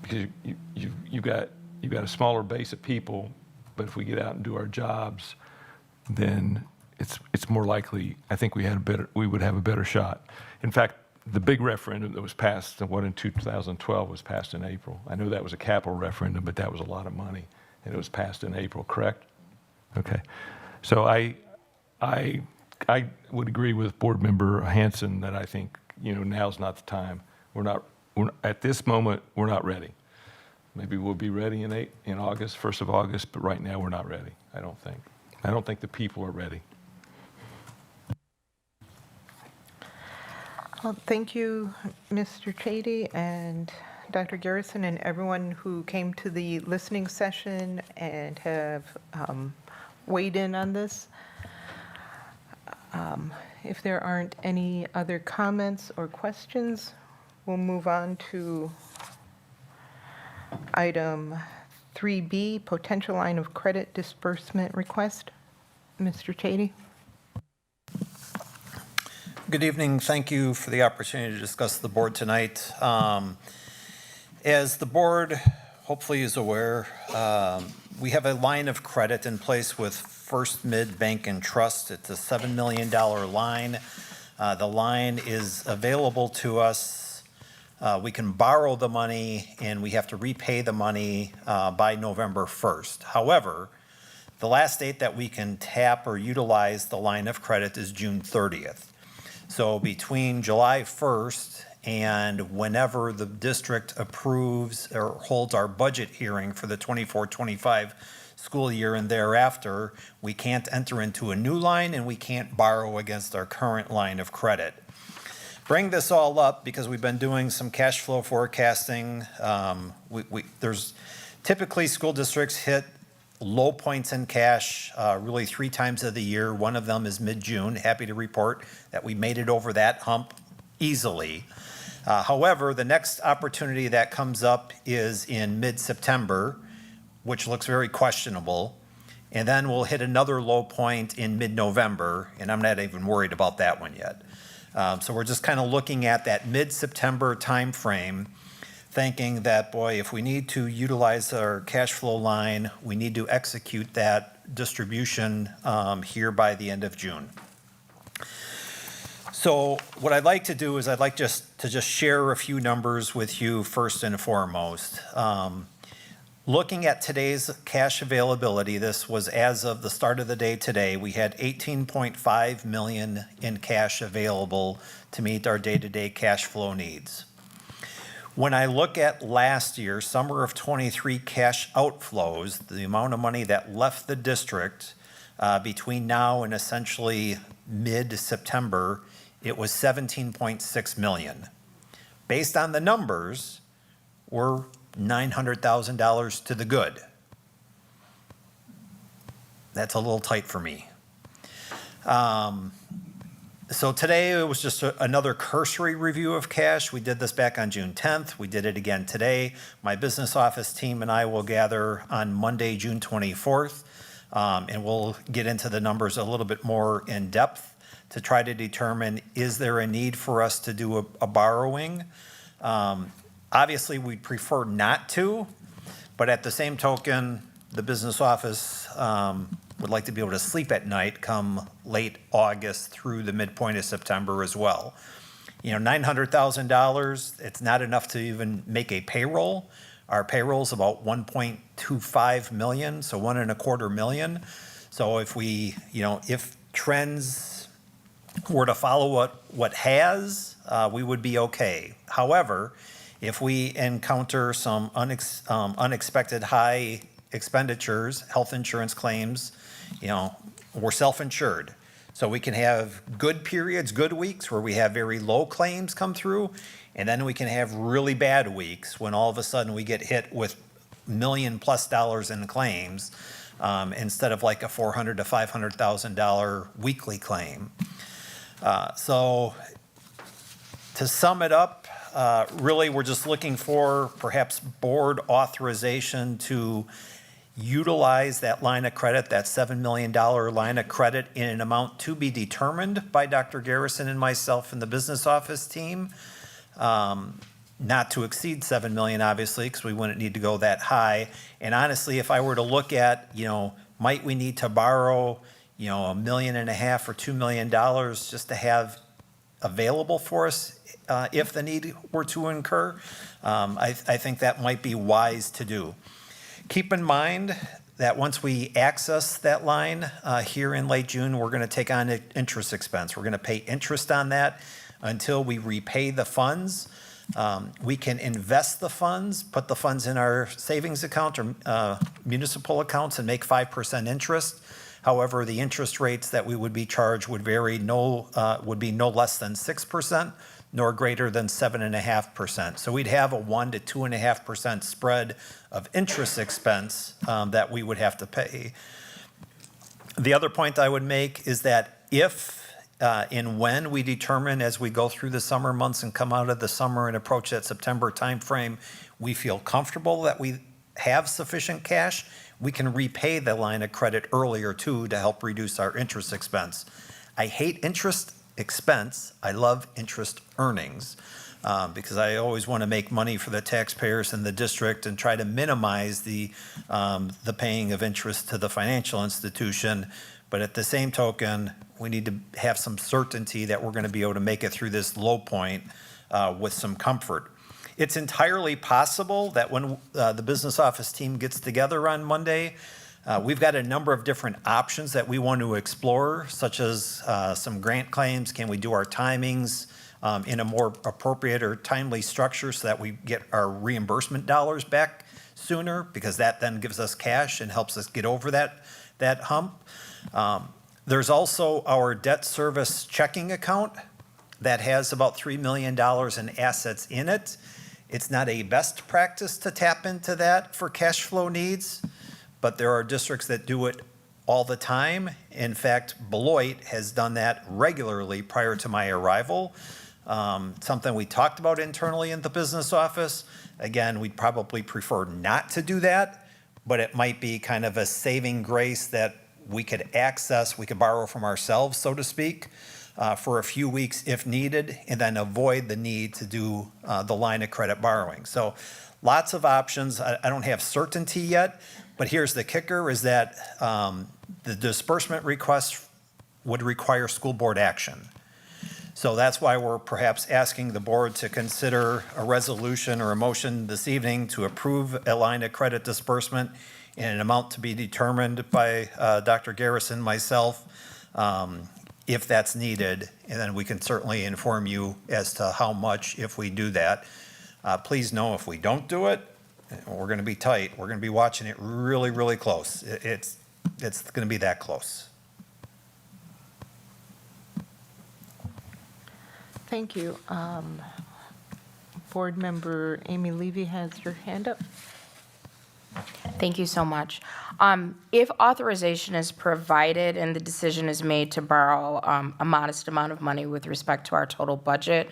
because you've got a smaller base of people. But if we get out and do our jobs, then it's more likely. I think we would have a better shot. In fact, the big referendum that was passed, the one in 2012, was passed in April. I know that was a capital referendum, but that was a lot of money, and it was passed in April. Correct? Okay. So I would agree with Board Member Hanson that I think, now's not the time. We're at this moment, we're not ready. Maybe we'll be ready in August, 1st of August, but right now we're not ready, I don't think. I don't think the people are ready. Well, thank you, Mr. Chady and Dr. Garrison, and everyone who came to the listening session and have weighed in on this. If there aren't any other comments or questions, we'll move on to item 3B, potential line of credit disbursement request. Mr. Chady. Good evening. Thank you for the opportunity to discuss the board tonight. As the board hopefully is aware, we have a line of credit in place with First Mid Bank and Trust. It's a $7 million line. The line is available to us. We can borrow the money and we have to repay the money by November 1st. However, the last date that we can tap or utilize the line of credit is June 30th. So between July 1st and whenever the district approves or holds our budget hearing for the 24-25 school year and thereafter, we can't enter into a new line and we can't borrow against our current line of credit. Bring this all up because we've been doing some cash flow forecasting. There's typically school districts hit low points in cash really 3 times of the year. One of them is mid-June. Happy to report that we made it over that hump easily. However, the next opportunity that comes up is in mid-September, which looks very questionable. And then we'll hit another low point in mid-November, and I'm not even worried about that one yet. So we're just kind of looking at that mid-September timeframe, thinking that, boy, if we need to utilize our cash flow line, we need to execute that distribution here by the end of June. So what I'd like to do is I'd like to just share a few numbers with you first and foremost. Looking at today's cash availability, this was as of the start of the day today, we had $18.5 million in cash available to meet our day-to-day cash flow needs. When I look at last year, summer of '23 cash outflows, the amount of money that left the district between now and essentially mid-September, it was $17.6 million. Based on the numbers, we're $900,000 to the good. That's a little tight for me. So today it was just another cursory review of cash. We did this back on June 10th. We did it again today. My business office team and I will gather on Monday, June 24th, and we'll get into the numbers a little bit more in depth to try to determine, is there a need for us to do a borrowing? Obviously, we'd prefer not to, but at the same token, the business office would like to be able to sleep at night come late August through the midpoint of September as well. $900,000, it's not enough to even make a payroll. Our payroll is about 1.25 million, so 1.25 million. So if we, if trends were to follow what has, we would be okay. However, if we encounter some unexpected high expenditures, health insurance claims, we're self-insured. So we can have good periods, good weeks where we have very low claims come through, and then we can have really bad weeks when all of a sudden we get hit with $1 million+ in claims instead of like a $400,000 to $500,000 weekly claim. So to sum it up, really we're just looking for perhaps board authorization to utilize that line of credit, that $7 million line of credit, in an amount to be determined by Dr. Garrison and myself and the business office team. Not to exceed 7 million, obviously, because we wouldn't need to go that high. And honestly, if I were to look at, might we need to borrow, $1.5 million or $2 million just to have available for us if the need were to incur, I think that might be wise to do. Keep in mind that once we access that line here in late June, we're going to take on interest expense. We're going to pay interest on that until we repay the funds. We can invest the funds, put the funds in our savings account or municipal accounts and make 5% interest. However, the interest rates that we would be charged would vary, would be no less than 6%, nor greater than 7.5%. So we'd have a 1 to 2.5% spread of interest expense that we would have to pay. The other point I would make is that if and when we determine as we go through the summer months and come out of the summer and approach that September timeframe, we feel comfortable that we have sufficient cash, we can repay the line of credit earlier too to help reduce our interest expense. I hate interest expense. I love interest earnings because I always want to make money for the taxpayers in the district and try to minimize the paying of interest to the financial institution. But at the same token, we need to have some certainty that we're going to be able to make it through this low point with some comfort. It's entirely possible that when the business office team gets together on Monday, we've got a number of different options that we want to explore, such as some grant claims. Can we do our timings in a more appropriate or timely structure so that we get our reimbursement dollars back sooner? Because that then gives us cash and helps us get over that hump. There's also our debt service checking account that has about $3 million in assets in it. It's not a best practice to tap into that for cash flow needs, but there are districts that do it all the time. In fact, Beloit has done that regularly prior to my arrival. Something we talked about internally in the business office. Again, we'd probably prefer not to do that, but it might be kind of a saving grace that we could access, we could borrow from ourselves, so to speak, for a few weeks if needed, and then avoid the need to do the line of credit borrowing. So lots of options. I don't have certainty yet, but here's the kicker is that the disbursement request would require school board action. So that's why we're perhaps asking the board to consider a resolution or a motion this evening to approve a line of credit disbursement in an amount to be determined by Dr. Garrison, myself, if that's needed. And then we can certainly inform you as to how much if we do that. Please know if we don't do it, we're going to be tight. We're going to be watching it really, really close. It's going to be that close. Thank you. Board Member Amy Levy has your hand up. Thank you so much. If authorization is provided and the decision is made to borrow a modest amount of money with respect to our total budget,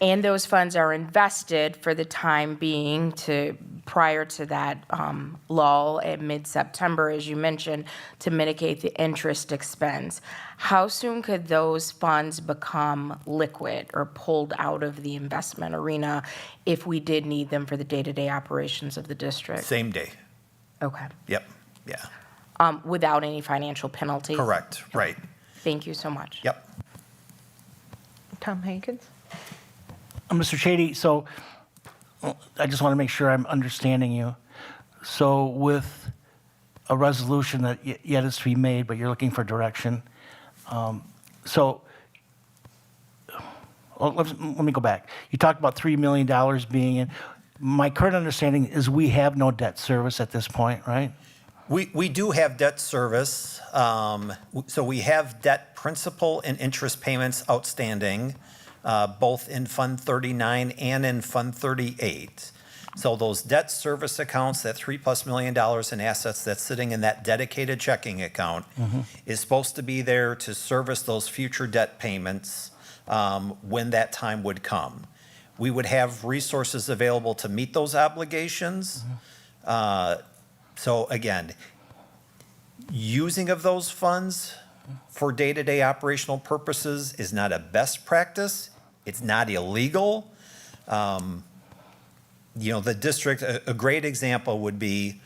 and those funds are invested for the time being prior to that lull at mid-September, as you mentioned, to mitigate the interest expense, how soon could those funds become liquid or pulled out of the investment arena if we did need them for the day-to-day operations of the district? Same day. Okay. Yep, yeah. Without any financial penalties? Correct, right. Thank you so much. Yep. Tom Hankins? Mr. Chady, so I just want to make sure I'm understanding you. So with a resolution that yet is to be made, but you're looking for direction. Let me go back. You talked about $3 million being in. My current understanding is we have no debt service at this point, right? We do have debt service. So we have debt principal and interest payments outstanding, both in Fund 39 and in Fund 38. So those debt service accounts, that $3+ million in assets that's sitting in that dedicated checking account is supposed to be there to service those future debt payments when that time would come. We would have resources available to meet those obligations. So again, using of those funds for day-to-day operational purposes is not a best practice. It's not illegal. The district, a great example would be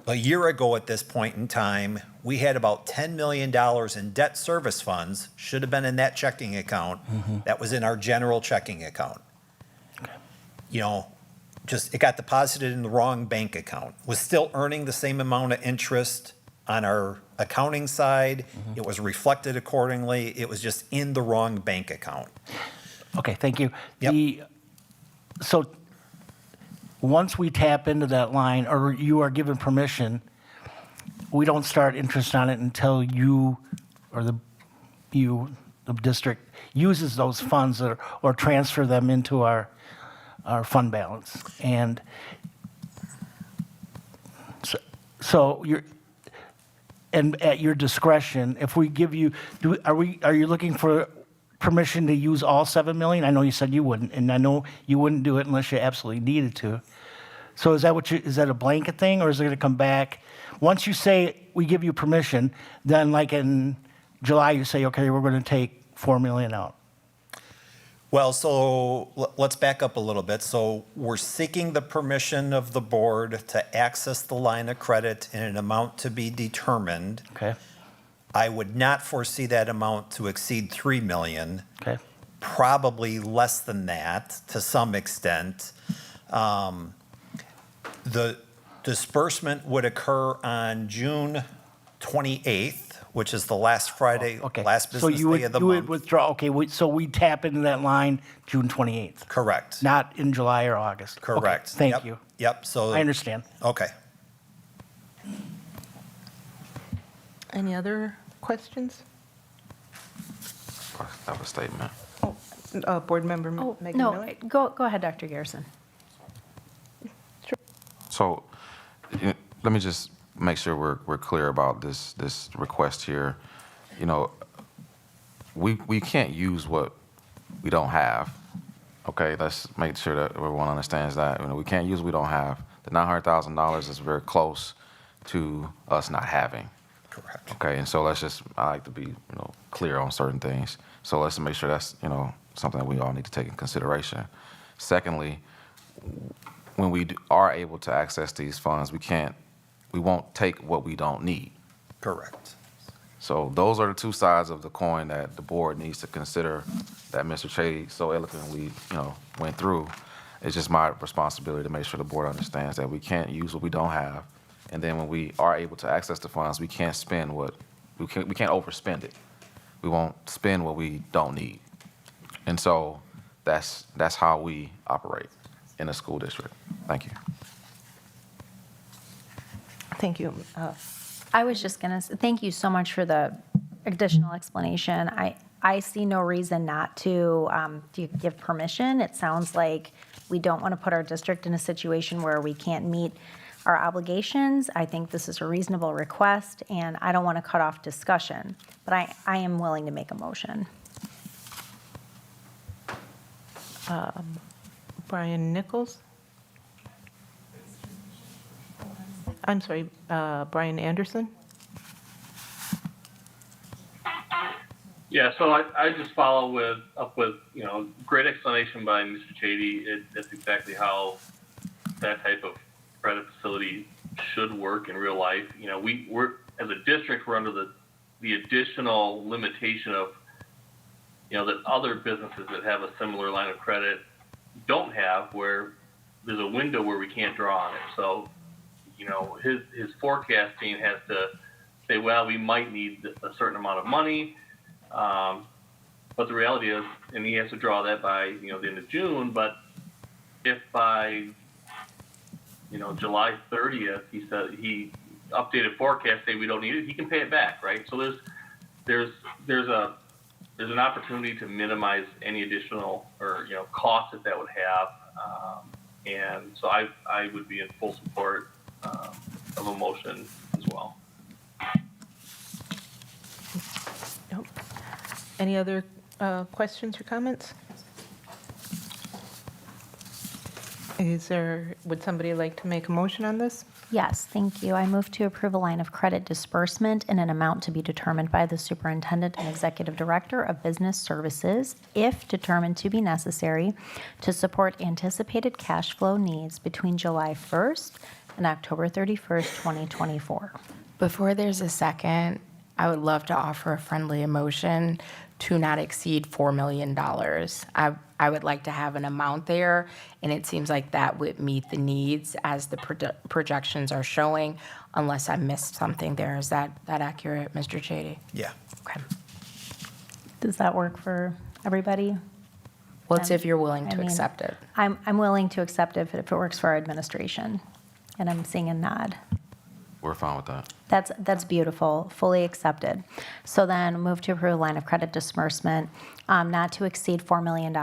a year ago at this point in time, we had about $10 million in debt service funds, should have been in that checking account, that was in our general checking account. It got deposited in the wrong bank account, was still earning the same amount of interest on our accounting side. It was reflected accordingly. It was just in the wrong bank account. Okay, thank you. So once we tap into that line, or you are given permission, we don't start interest on it until you or the district uses those funds or transfer them into our fund balance. And so you're, and at your discretion, if we give you, are you looking for permission to use all 7 million? I know you said you wouldn't, and I know you wouldn't do it unless you absolutely needed to. So is that a blanket thing, or is it going to come back? Once you say we give you permission, then like in July, you say, okay, we're going to take 4 million out. Well, so let's back up a little bit. So we're seeking the permission of the board to access the line of credit in an amount to be determined. Okay. I would not foresee that amount to exceed 3 million. Okay. Probably less than that to some extent. The disbursement would occur on June 28th, which is the last Friday, last business day of the you month. would withdraw, okay, so we tap into that line June 28th? Correct. Not in July or August? Okay, Correct. thank Yep. you. Yep, so. I understand. Okay. Any other questions? Have a statement. Board Member Oh, Megan no, Miller? go ahead, Dr. Garrison. So let me just make sure we're clear about this request here. We can't use what we don't have. Okay, let's make sure that everyone understands that. We can't use what we don't have. The $900,000 is very close to us not having. Correct. Okay, and so I like to be clear on certain things. So let's make sure that's something that we all need to take in consideration. Secondly, when we are able to access these funds, we won't take what we don't need. Correct. So those are the two sides of the coin that the board needs to consider, that Mr. Chady so eloquently, went through. It's just my responsibility to make sure the board understands that we can't use what we don't have. And then when we are able to access the funds, we can't spend we can't overspend it. We won't spend what we don't need. And so that's how we operate in a school district. Thank you. Thank you. I was just going to say, thank you so much for the additional explanation. I see no reason not to give permission. It sounds like we don't want to put our district in a situation where we can't meet our obligations. I think this is a reasonable request, and I don't want to cut off discussion, but I am willing to make a motion. Brian Nichols? I'm sorry, Brian Anderson? Yeah, so I just follow up with great explanation by Mr. Chady. That's exactly how that type of credit facility should work in real life. We're as a district, we're under the additional limitation of that other businesses that have a similar line of credit don't have, where there's a window where we can't draw on it. So his forecasting has to say, well, we might need a certain amount of money. But the reality is, and he has to draw that by, the end of June, but if by, July 30th, he said he updated forecast say we don't need it, he can pay it back, right? So there's an opportunity to minimize any additional or costs that would have, and so I would be in full support of a motion as well. Nope. Any other questions or comments? Would somebody like to make a motion on this? Yes, thank you. I move to approve a line of credit disbursement in an amount to be determined by the superintendent and executive director of business services, if determined to be necessary, to support anticipated cash flow needs between July 1st and October 31st, 2024. Before there's a second, I would love to offer a friendly motion to not exceed $4 million. I would like to have an amount there, and it seems like that would meet the needs as the projections are showing, unless I missed something there. Is that accurate, Mr. Chady? Yeah. Okay. Does that work for everybody? Well, it's if you're willing I to mean, accept it. I'm willing to accept it if it works for our administration, and I'm seeing a nod. We're fine with that. That's beautiful, fully accepted. So then move to approve a line of credit disbursement not to exceed $4 million,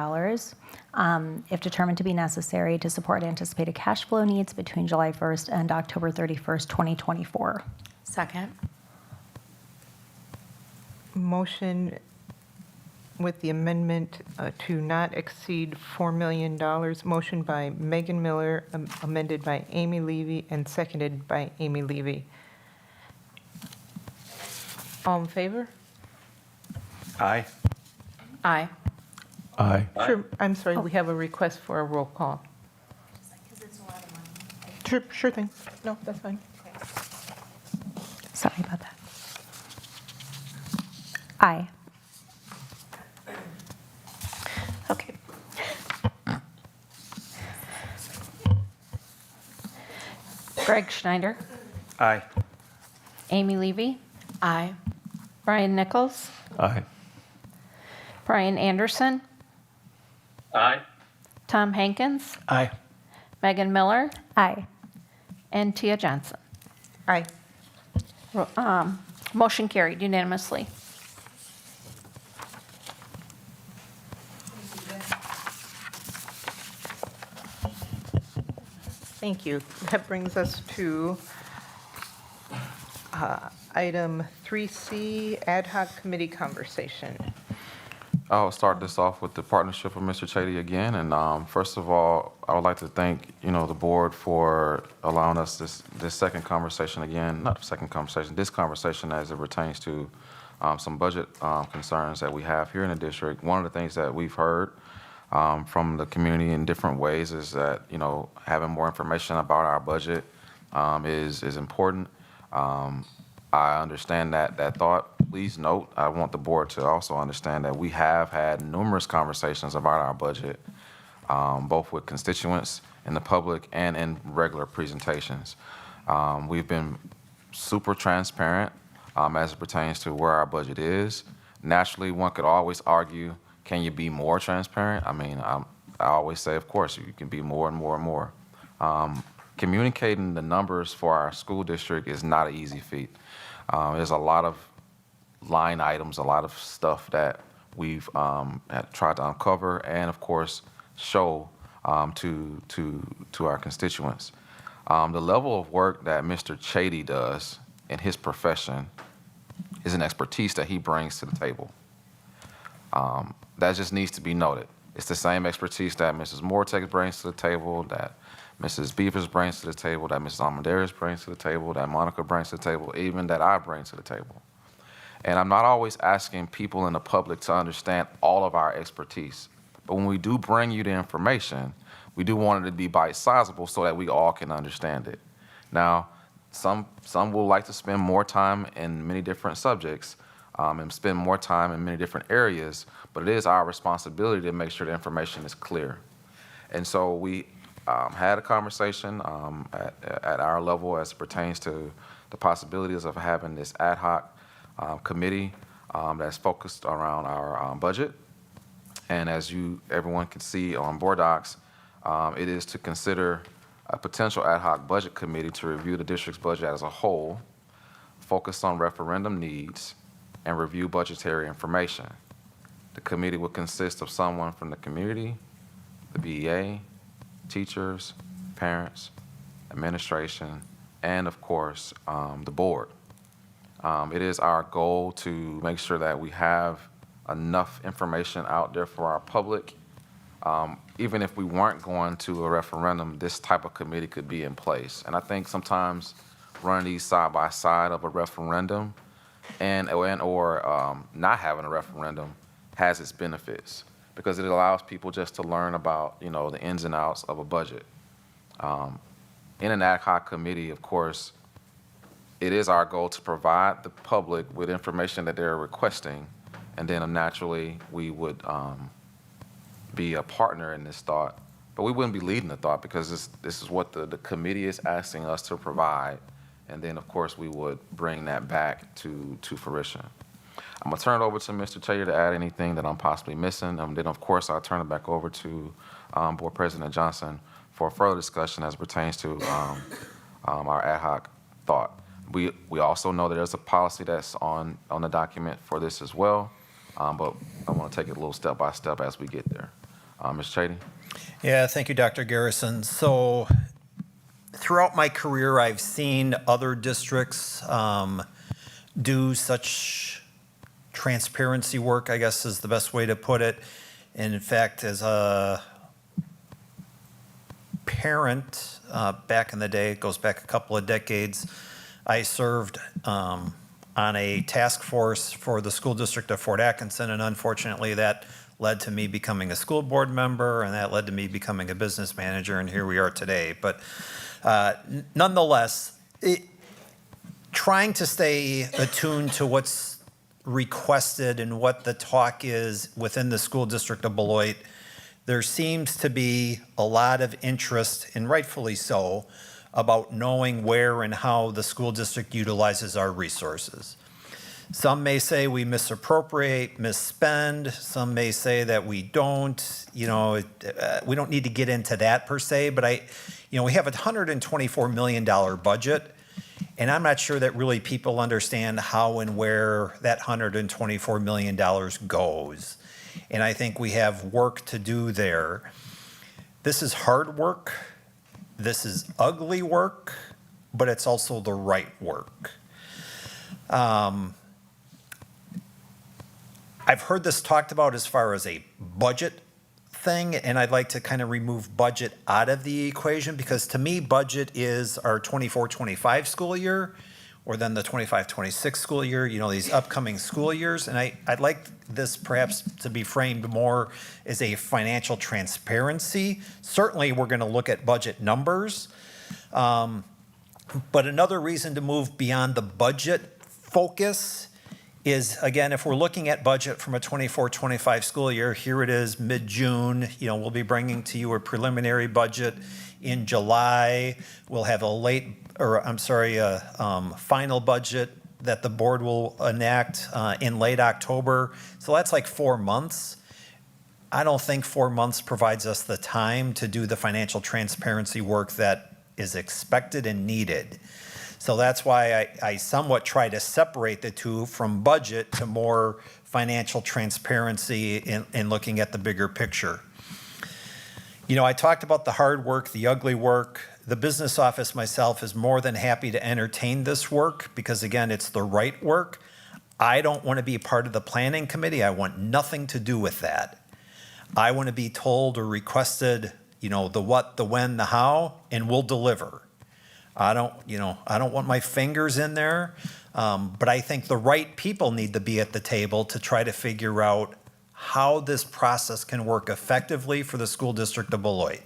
if determined to be necessary, to support anticipated cash flow needs between July 1st and October 31st, 2024. Second. Motion with the amendment to not exceed $4 million. Motion by Megan Miller, amended by Amy Levy, and seconded by Amy Levy. All in favor? Aye. Aye. Aye. Sure, I'm sorry, we have a request for a roll call. Sure thing. No, that's fine. Sorry about that. Aye. Okay. Greg Schneider, Aye. Amy Levy, Aye. Brian Nichols, Aye. Brian Anderson, Aye. Tom Hankins, Aye. Megan Miller, Aye. and Tia Johnson. Aye. Motion carried unanimously. Thank you. That brings us to item 3C, ad hoc committee conversation. I'll start this off with the partnership with Mr. Chady again. And first of all, I would like to thank, the board for allowing us this second conversation again, not the second conversation, this conversation as it pertains to some budget concerns that we have here in the district. One of the things that we've heard from the community in different ways is that, having more information about our budget is important. I understand that thought. Please note, I want the board to also understand that we have had numerous conversations about our budget, both with constituents in the public and in regular presentations. We've been super transparent as it pertains to where our budget is. Naturally, one could always argue, can you be more transparent? I mean, I always say, of course, you can be more and more and more. Communicating the numbers for our school district is not an easy feat. There's a lot of line items, a lot of stuff that we've had tried to uncover and, of course, show to our constituents. The level of work that Mr. Chady does in his profession is an expertise that he brings to the table. That just needs to be noted. It's the same expertise that Mrs. Mortex brings to the table, that Mrs. Beavers brings to the table, that Mrs. Almendarez brings to the table, that Monica brings to the table, even that I bring to the table. And I'm not always asking people in the public to understand all of our expertise. But when we do bring you the information, we do want it to be bite-sizable so that we all can understand it. Now, some will like to spend more time in many different subjects and spend more time in many different areas, but it is our responsibility to make sure the information is clear. And so we had a conversation at our level as it pertains to the possibilities of having this ad hoc committee that's focused around our budget. And as everyone can see on board docs, it is to consider a potential ad hoc budget committee to review the district's budget as a whole, focus on referendum needs, and review budgetary information. The committee will consist of someone from the community, the BEA, teachers, parents, administration, and of course, the board. It is our goal to make sure that we have enough information out there for our public. Even if we weren't going to a referendum, this type of committee could be in place. And I think sometimes running these side by side of a referendum or not having a referendum has its benefits, because it allows people just to learn about, the ins and outs of a budget. In an ad hoc committee, of course, it is our goal to provide the public with information that they're requesting, and then naturally we would be a partner in this thought, but we wouldn't be leading the thought, because this is what the committee is asking us to provide, and then of course we would bring that back to fruition. I'm gonna turn it over to Mr. Taylor to add anything that I'm possibly missing, and then of course I'll turn it back over to Board President Johnson for further discussion as it pertains to our ad hoc thought. We also know that there's a policy that's on the document for this as well, but I want to take it a little step by step as we get there. Mr. Chady? Yeah, thank you, Dr. Garrison. So throughout my career, I've seen other districts do such transparency work, I guess is the best way to put it. And in fact, as a parent back in the day, it goes back a couple of decades, I served on a task force for the school district of Fort Atkinson, and unfortunately that led to me becoming a school board member, and that led to me becoming a business manager, and here we are today. But nonetheless, trying to stay attuned to what's requested and what the talk is within the school district of Beloit, there seems to be a lot of interest, and rightfully so, about knowing where and how the school district utilizes our resources. Some may say we misappropriate, misspend. Some may say that we don't. We don't need to get into that per se, but we have a $124 million budget, and I'm not sure that really people understand how and where that $124 million goes. And I think we have work to do there. This is hard work. This is ugly work, but it's also the right work. I've heard this talked about as far as a budget thing, and I'd like to kind of remove budget out of the equation, because to me, budget is our 24-25 school year, or then the 25-26 school year, these upcoming school years. And I'd like this perhaps to be framed more as a financial transparency. Certainly, we're going to look at budget numbers. But another reason to move beyond the budget focus is, again, if we're looking at budget from a 24-25 school year, here it is mid-June. We'll be bringing to you a preliminary budget in July. We'll have a final budget that the board will enact in late October. So that's like 4 months. I don't think 4 months provides us the time to do the financial transparency work that is expected and needed. So that's why I somewhat try to separate the two from budget to more financial transparency in looking at the bigger picture. I talked about the hard work, the ugly work. The business office myself is more than happy to entertain this work because, again, it's the right work. I don't want to be part of the planning committee. I want nothing to do with that. I want to be told or requested, the what, the when, the how, and we'll deliver. I don't want my fingers in there, but I think the right people need to be at the table to try to figure out how this process can work effectively for the school district of Beloit.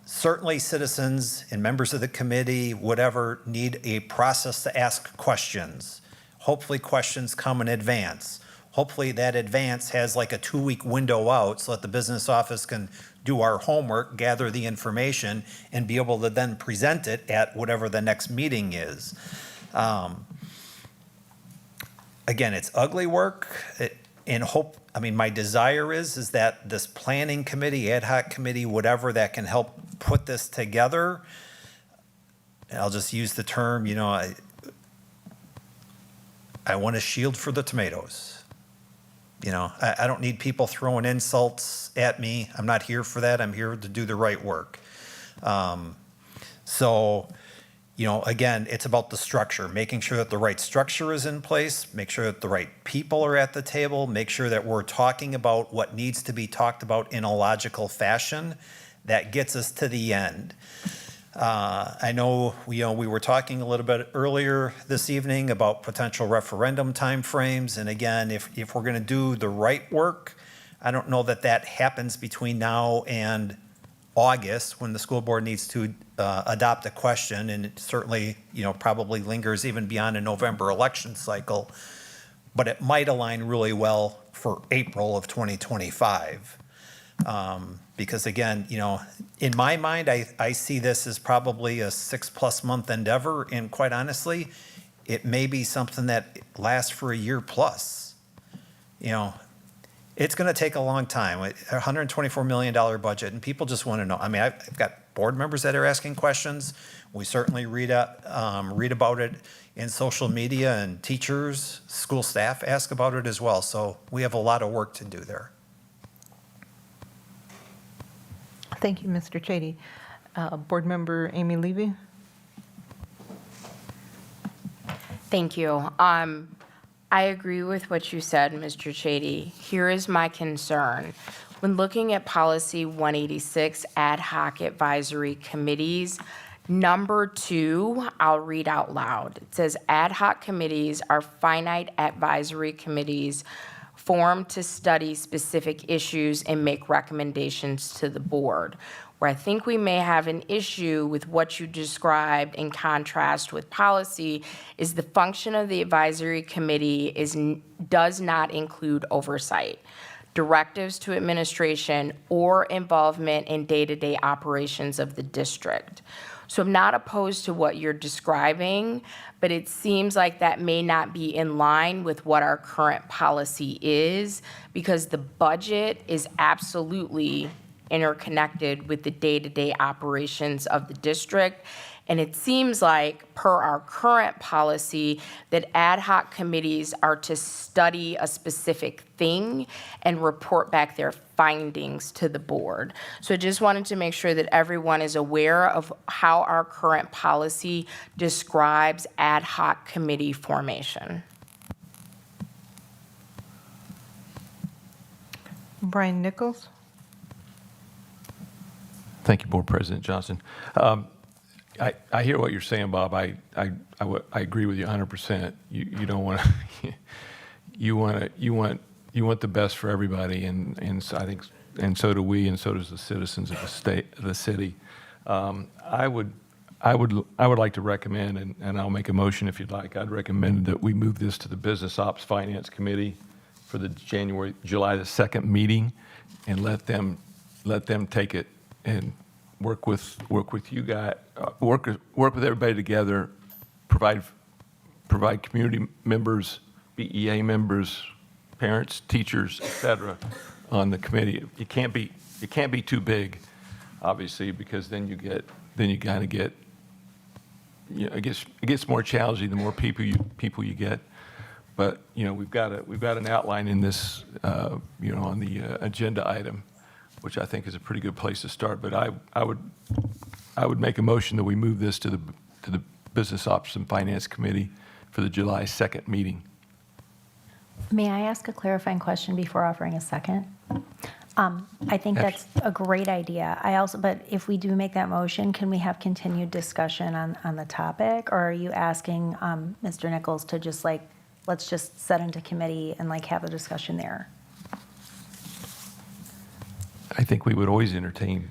Certainly citizens and members of the committee, whatever, need a process to ask questions. Hopefully questions come in advance. Hopefully that advance has like a 2-week window out so that the business office can do our homework, gather the information, and be able to then present it at whatever the next meeting is. Again, it's ugly work. My desire is that this planning committee, ad hoc committee, whatever, that can help put this together, and I'll just use the term, I want a shield for the tomatoes. I don't need people throwing insults at me. I'm not here for that. I'm here to do the right work. Again, it's about the structure, making sure that the right structure is in place, make sure that the right people are at the table, make sure that we're talking about what needs to be talked about in a logical fashion that gets us to the end. I know we were talking a little bit earlier this evening about potential referendum timeframes. And again, if we're going to do the right work, I don't know that that happens between now and August when the school board needs to adopt a question. And it certainly, probably lingers even beyond a November election cycle. But it might align really well for April of 2025. Because again, in my mind, I see this as probably a 6+ month endeavor. And quite honestly, it may be something that lasts for a year plus. It's going to take a long time. A $124 million budget, and people just want to know. I mean, I've got board members that are asking questions. We certainly read about it in social media, and teachers, school staff ask about it as well. So we have a lot of work to do there. Thank you, Mr. Chady. Board Member Amy Levy. Thank you. I agree with what you said, Mr. Chady. Here is my concern. When looking at policy 186, ad hoc advisory committees, number 2, I'll read out loud. It says ad hoc committees are finite advisory committees formed to study specific issues and make recommendations to the board. Where I think we may have an issue with what you described in contrast with policy is the function of the advisory committee does not include oversight, directives to administration, or involvement in day-to-day operations of the district. So I'm not opposed to what you're describing, but it seems like that may not be in line with what our current policy is, because the budget is absolutely interconnected with the day-to-day operations of the district. And it seems like, per our current policy, that ad hoc committees are to study a specific thing and report back their findings to the board. So I just wanted to make sure that everyone is aware of how our current policy describes ad hoc committee formation. Brian Nichols. Thank you, Board President Johnson. I hear what you're saying, Bob. I agree with you 100%. You don't want to. you want the best for everybody, and so I think, and so do we, and so does the citizens of the state, of the city. I would like to recommend, and I'll make a motion if you'd like. I'd recommend that we move this to the Business Ops Finance Committee for the July the 2nd meeting, and let them take it and work with you guys, work with everybody together, provide community members, BEA members, parents, teachers, et cetera, on the committee. It can't be too big, obviously, because then you kind of get, it gets more challenging the more people you get. But we've got an outline in this, on the agenda item, which I think is a pretty good place to start. But I would make a motion that we move this to the Business Ops and Finance Committee for the July 2nd meeting. May I ask a clarifying question before offering a second? I think that's a great idea. But if we do make that motion, can we have continued discussion on the topic? Or are you asking Mr. Nichols to just let's just set into committee and have a discussion there? I think we would always entertain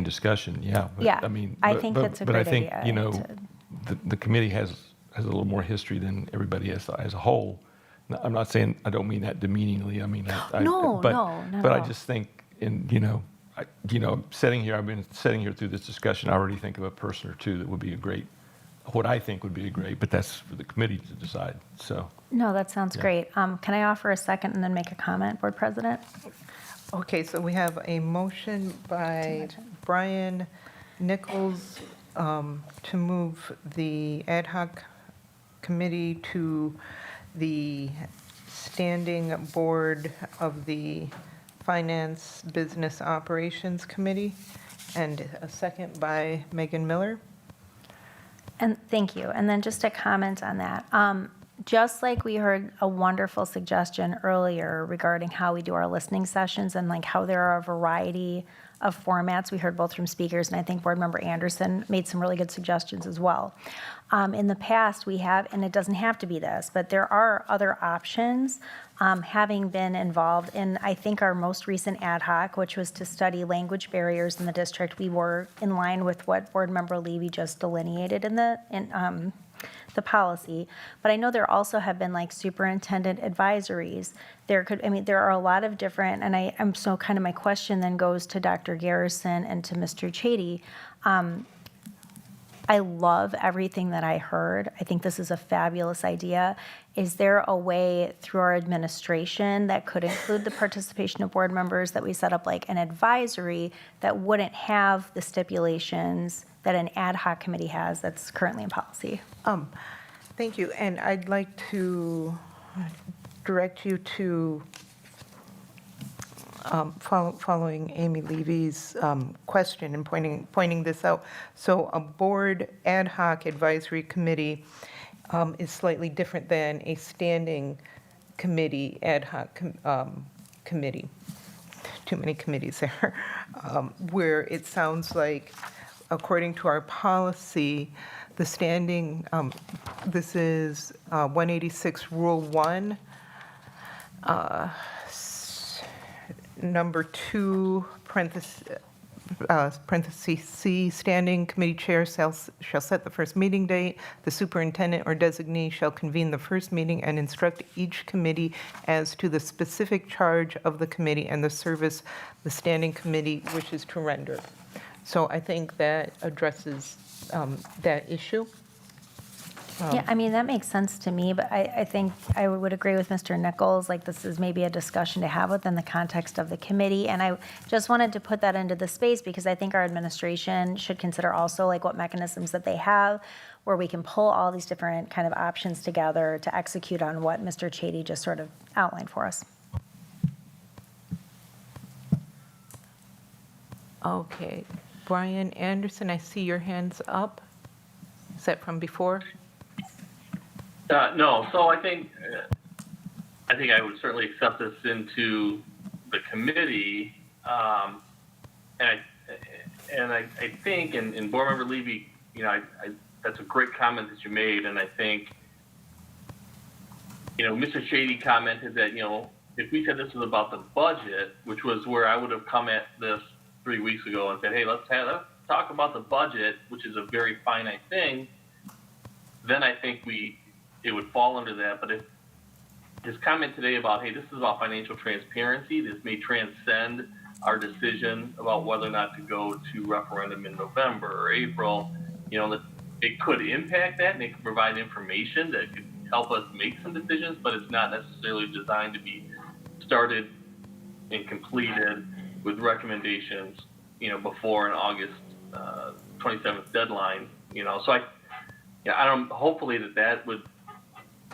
discussion, yeah. But, yeah, I think that's a great idea. But I think, the committee has a little more history than everybody as a whole. I'm not saying, I don't mean that demeaningly. I mean, no. But I just think, I've been sitting here through this discussion, I already think of a person or two that would be what I think would be great, but that's for the committee to decide, so. No, that sounds great. Can I offer a second and then make a comment, Board President? Okay, so we have a motion by Brian Nichols to move the ad hoc committee to the standing board of the Finance Business Operations Committee, and a second by Megan Miller. And thank you. And then just a comment on that. Just like we heard a wonderful suggestion earlier regarding how we do our listening sessions and like how there are a variety of formats, we heard both from speakers, and I think Board Member Anderson made some really good suggestions as well. In the past, we have, and it doesn't have to be this, but there are other options. Having been involved in, I think, our most recent ad hoc, which was to study language barriers in the district, we were in line with what Board Member Levy just delineated in the policy. But I know there also have been like superintendent advisories. There are a lot of different, and I'm so kind of my question then goes to Dr. Garrison and to Mr. Chady. I love everything that I heard. I think this is a fabulous idea. Is there a way through our administration that could include the participation of board members that we set up like an advisory that wouldn't have the stipulations that an ad hoc committee has that's currently in policy? Thank you, and I'd like to direct you to following Amy Levy's question and pointing this out. So a board ad hoc advisory committee is slightly different than a standing committee ad hoc committee. Too many committees there. Where it sounds like, according to our policy, the standing, this is 186 Rule 1, number 2, parentheses C, standing committee chair shall set the first meeting date. The superintendent or designee shall convene the first meeting and instruct each committee as to the specific charge of the committee and the service the standing committee wishes to render. So I think that addresses that issue. Yeah, I mean, that makes sense to me, but I think I would agree with Mr. Nichols, like this is maybe a discussion to have within the context of the committee. And I just wanted to put that into the space because I think our administration should consider also like what mechanisms that they have where we can pull all these different kind of options together to execute on what Mr. Chady just sort of outlined for us. Okay, Brian Anderson, I see your hands up. Is that from before? No, so I think I would certainly accept this into the committee, and I think, and Board Member Levy, that's a great comment that you made, and I think, Mr. Chady commented that, if we said this was about the budget, which was where I would have come at this 3 weeks ago and said, hey, let's talk about the budget, which is a very finite thing, then I think it would fall under that. But if his comment today about, hey, this is about financial transparency, this may transcend our decision about whether or not to go to referendum in November or April, that it could impact that and it could provide information that could help us make some decisions, but it's not necessarily designed to be started and completed with recommendations, before an August 27th deadline, So hopefully that would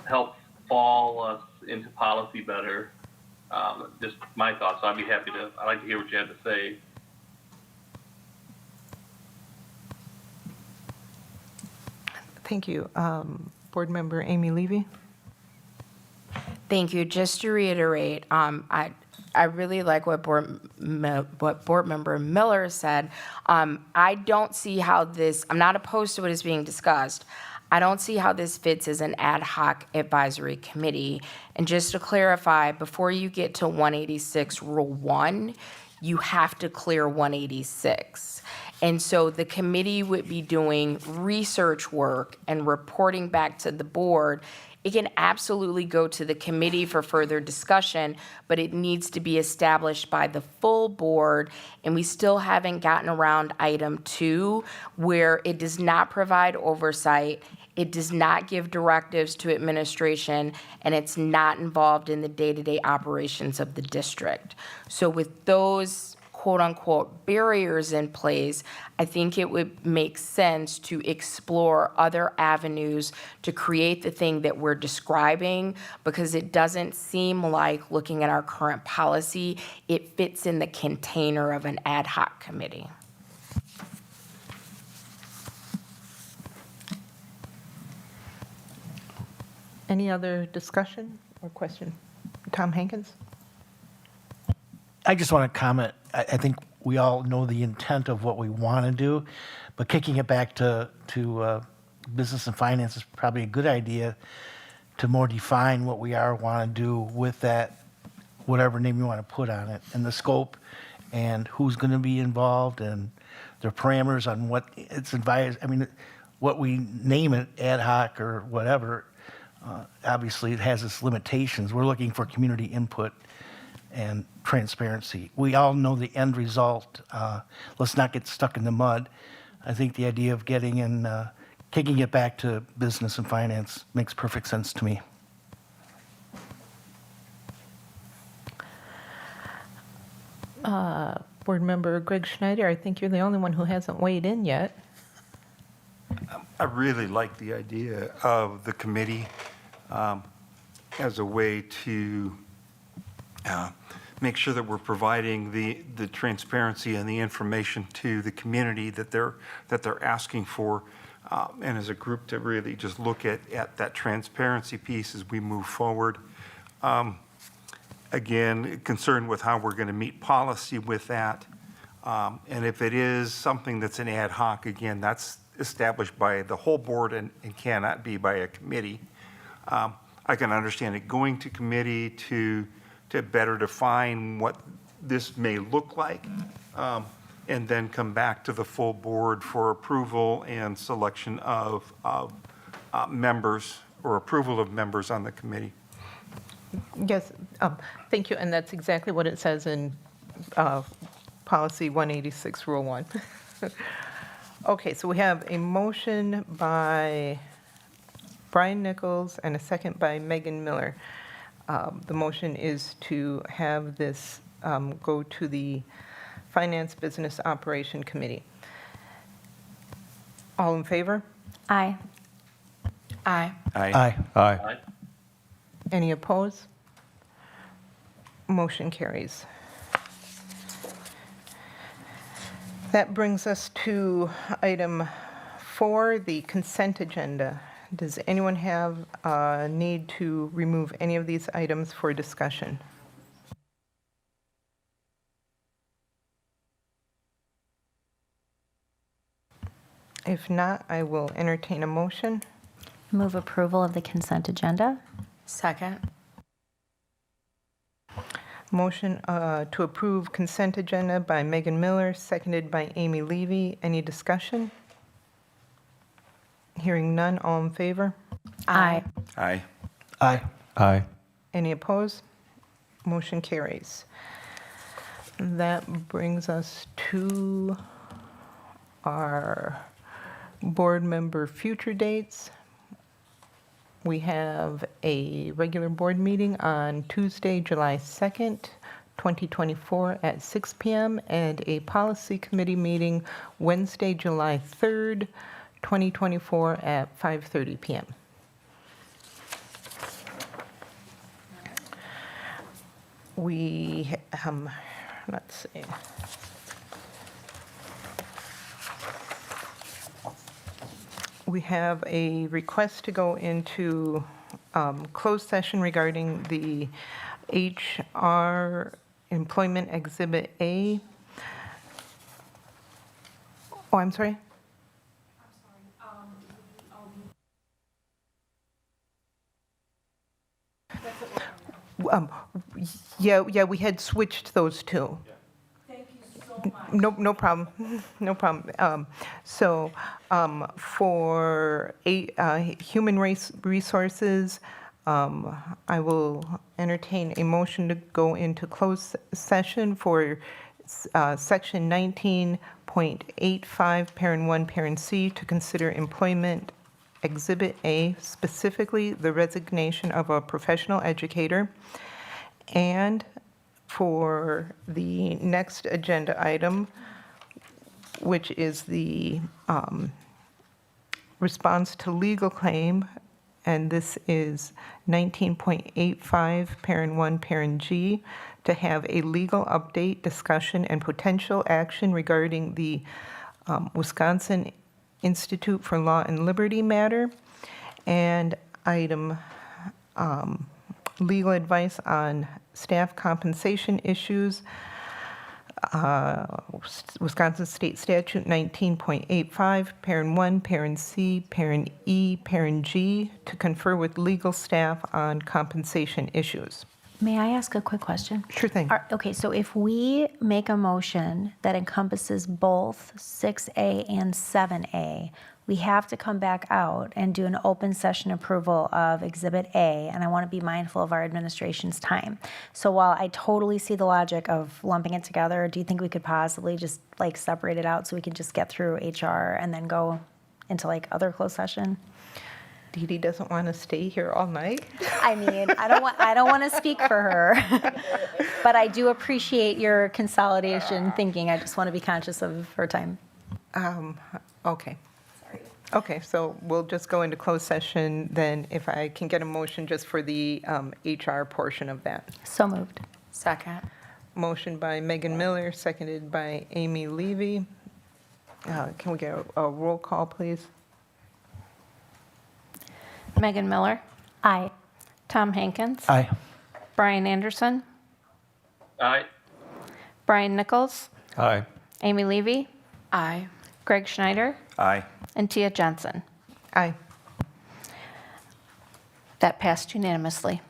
help fall us into policy better. Just my thoughts. So I'd like to hear what you have to say. Thank you. Board Member Amy Levy. Thank you. Just to reiterate, I really like what Board Member Miller said. I don't see how this, I'm not opposed to what is being discussed. I don't see how this fits as an ad hoc advisory committee. And just to clarify, before you get to 186 Rule 1, you have to clear 186. And so the committee would be doing research work and reporting back to the board. It can absolutely go to the committee for further discussion, but it needs to be established by the full board. And we still haven't gotten around item 2, where it does not provide oversight, it does not give directives to administration, and it's not involved in the day-to-day operations of the district. So with those quote-unquote barriers in place, I think it would make sense to explore other avenues to create the thing that we're describing, because it doesn't seem like, looking at our current policy, it fits in the container of an ad hoc committee. Any other discussion or question? Tom Hankins? I just want to comment. I think we all know the intent of what we want to do, but kicking it back to business and finance is probably a good idea to more define what we want to do with that, whatever name you want to put on it, and the scope, and who's going to be involved, and the parameters on what it's advised. I mean, what we name it, ad hoc or whatever, obviously it has its limitations. We're looking for community input and transparency. We all know the end result. Let's not get stuck in the mud. I think the idea of getting in, kicking it back to business and finance makes perfect sense to me. Board Member Greg Schneider, I think you're the only one who hasn't weighed in yet. I really like the idea of the committee as a way to make sure that we're providing the transparency and the information to the community that they're asking for, and as a group to really just look at that transparency piece as we move forward. Again, concerned with how we're going to meet policy with that. And if it is something that's an ad hoc, again, that's established by the whole board and cannot be by a committee. I can understand it going to committee to better define what this may look like, and then come back to the full board for approval and selection of members, or approval of members on the committee. Yes, thank you, and that's exactly what it says in Policy 186, Rule 1. Okay, so we have a motion by Brian Nichols and a second by Megan Miller. The motion is to have this go to the Finance Business Operation Committee. All in favor? Aye. Aye. Aye. Aye. Any opposed? Motion carries. That brings us to item 4, the consent agenda. Does anyone have a need to remove any of these items for discussion? If not, I will entertain a motion. Move approval of the consent agenda. Second. Motion to approve consent agenda by Megan Miller, seconded by Amy Levy. Any discussion? Hearing none, all in favor? Aye. Aye. Aye. Aye. Any opposed? Motion carries. That brings us to our board member future dates. We have a regular board meeting on Tuesday, July 2nd, 2024 at 6 p.m. and a policy committee meeting Wednesday, July 3rd, 2024 at 5:30 p.m. We, let's see. We have a request to go into closed session regarding the HR Employment Exhibit A. Oh, I'm sorry? Yeah, we had switched those two. Thank you so much. No problem, no problem. So for human resources, I will entertain a motion to go into closed session for Section 19.85, Parent 1, Parent C, to consider employment Exhibit A, specifically the resignation of a professional educator, and for the next agenda item, which is the response to legal claim, and this is 19.85, parent 1, parent G, to have a legal update, discussion, and potential action regarding the Wisconsin Institute for Law and Liberty matter, and item legal advice on staff compensation issues, Wisconsin State Statute 19.85, parent 1, parent C, parent E, parent G, to confer with legal staff on compensation issues. May I ask a quick question? Sure thing. Okay, so if we make a motion that encompasses both 6A and 7A, we have to come back out and do an open session approval of Exhibit A, and I want to be mindful of our administration's time. So while I totally see the logic of lumping it together, do you think we could possibly just like separate it out so we can just get through HR and then go into like other closed session? Dee Dee doesn't want to stay here all night. I mean, I don't want to speak for her, but I do appreciate your consolidation thinking. I just want to be conscious of her time. Okay. Okay, so we'll just go into closed session then, if I can get a motion just for the HR portion of that. So moved. Second. Motion by Megan Miller, seconded by Amy Levy. Can we get a roll call, please? Megan Miller. Aye. Tom Hankins. Aye. Brian Anderson. Aye. Brian Nichols. Aye. Amy Levy. Aye. Greg Schneider. Aye. And Tia Johnson. Aye. That passed unanimously.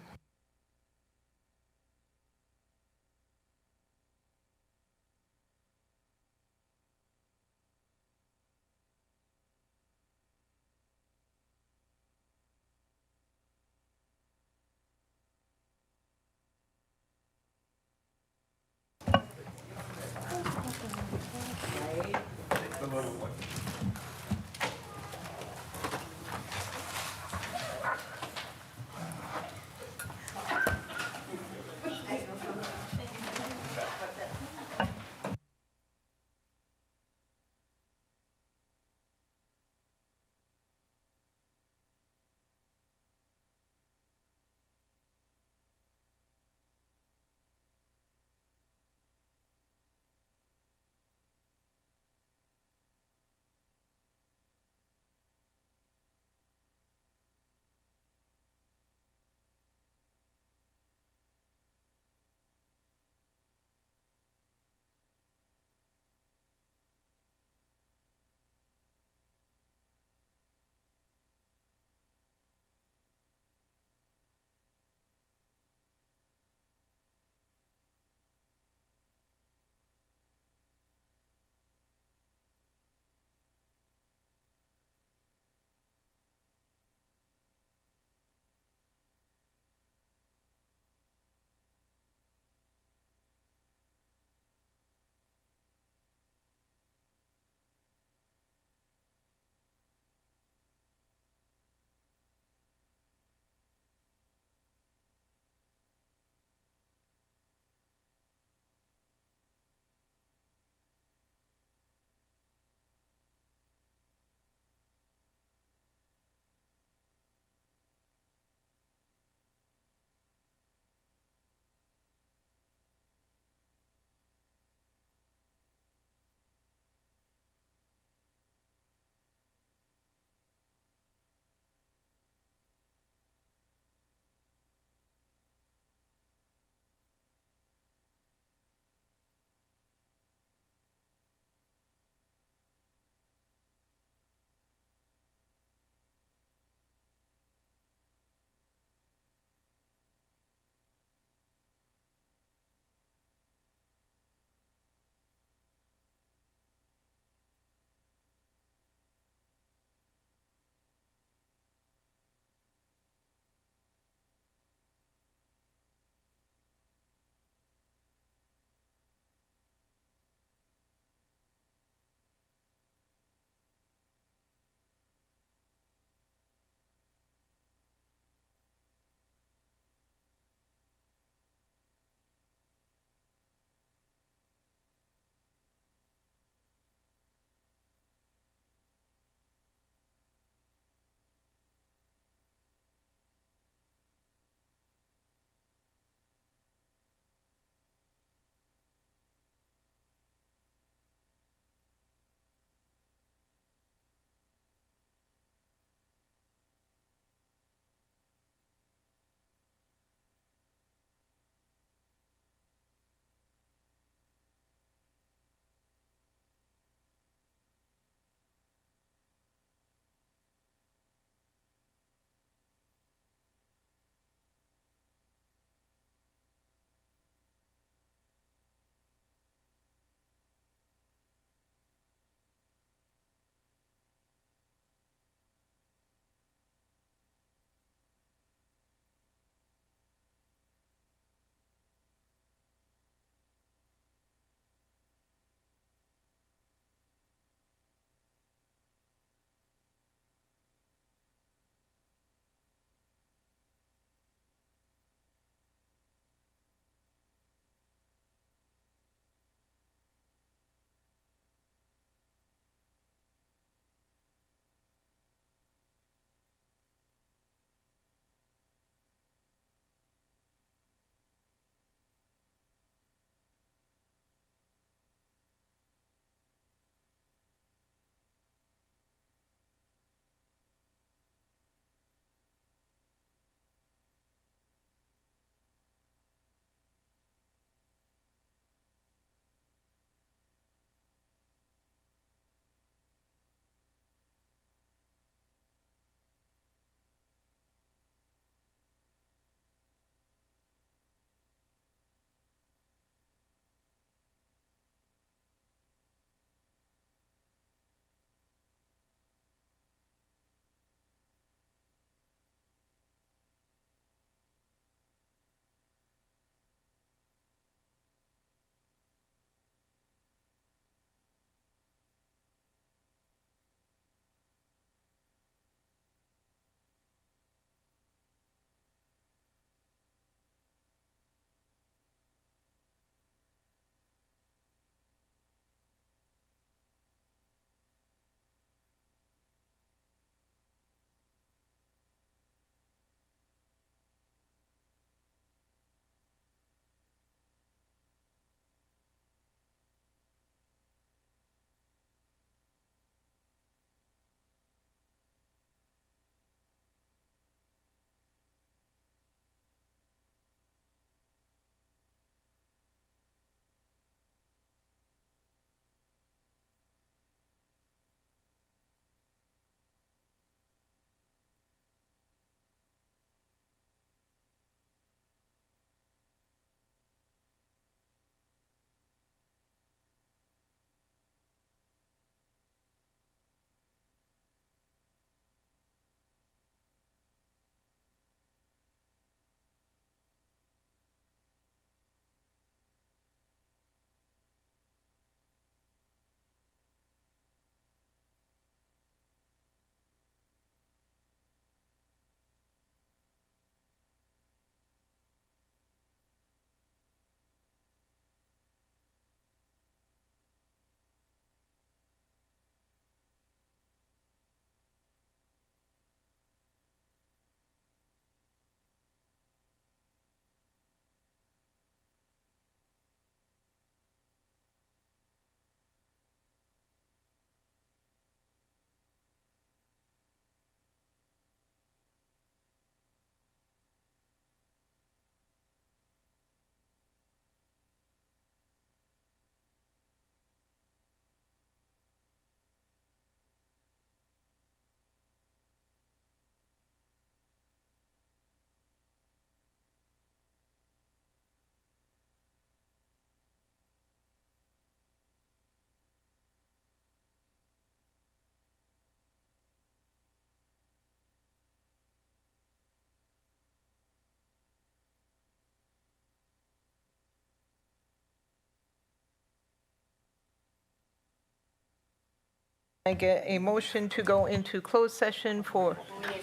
I get a motion to go into closed session for,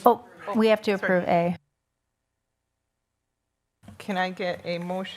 Oh, we have to approve A. can I get a motion?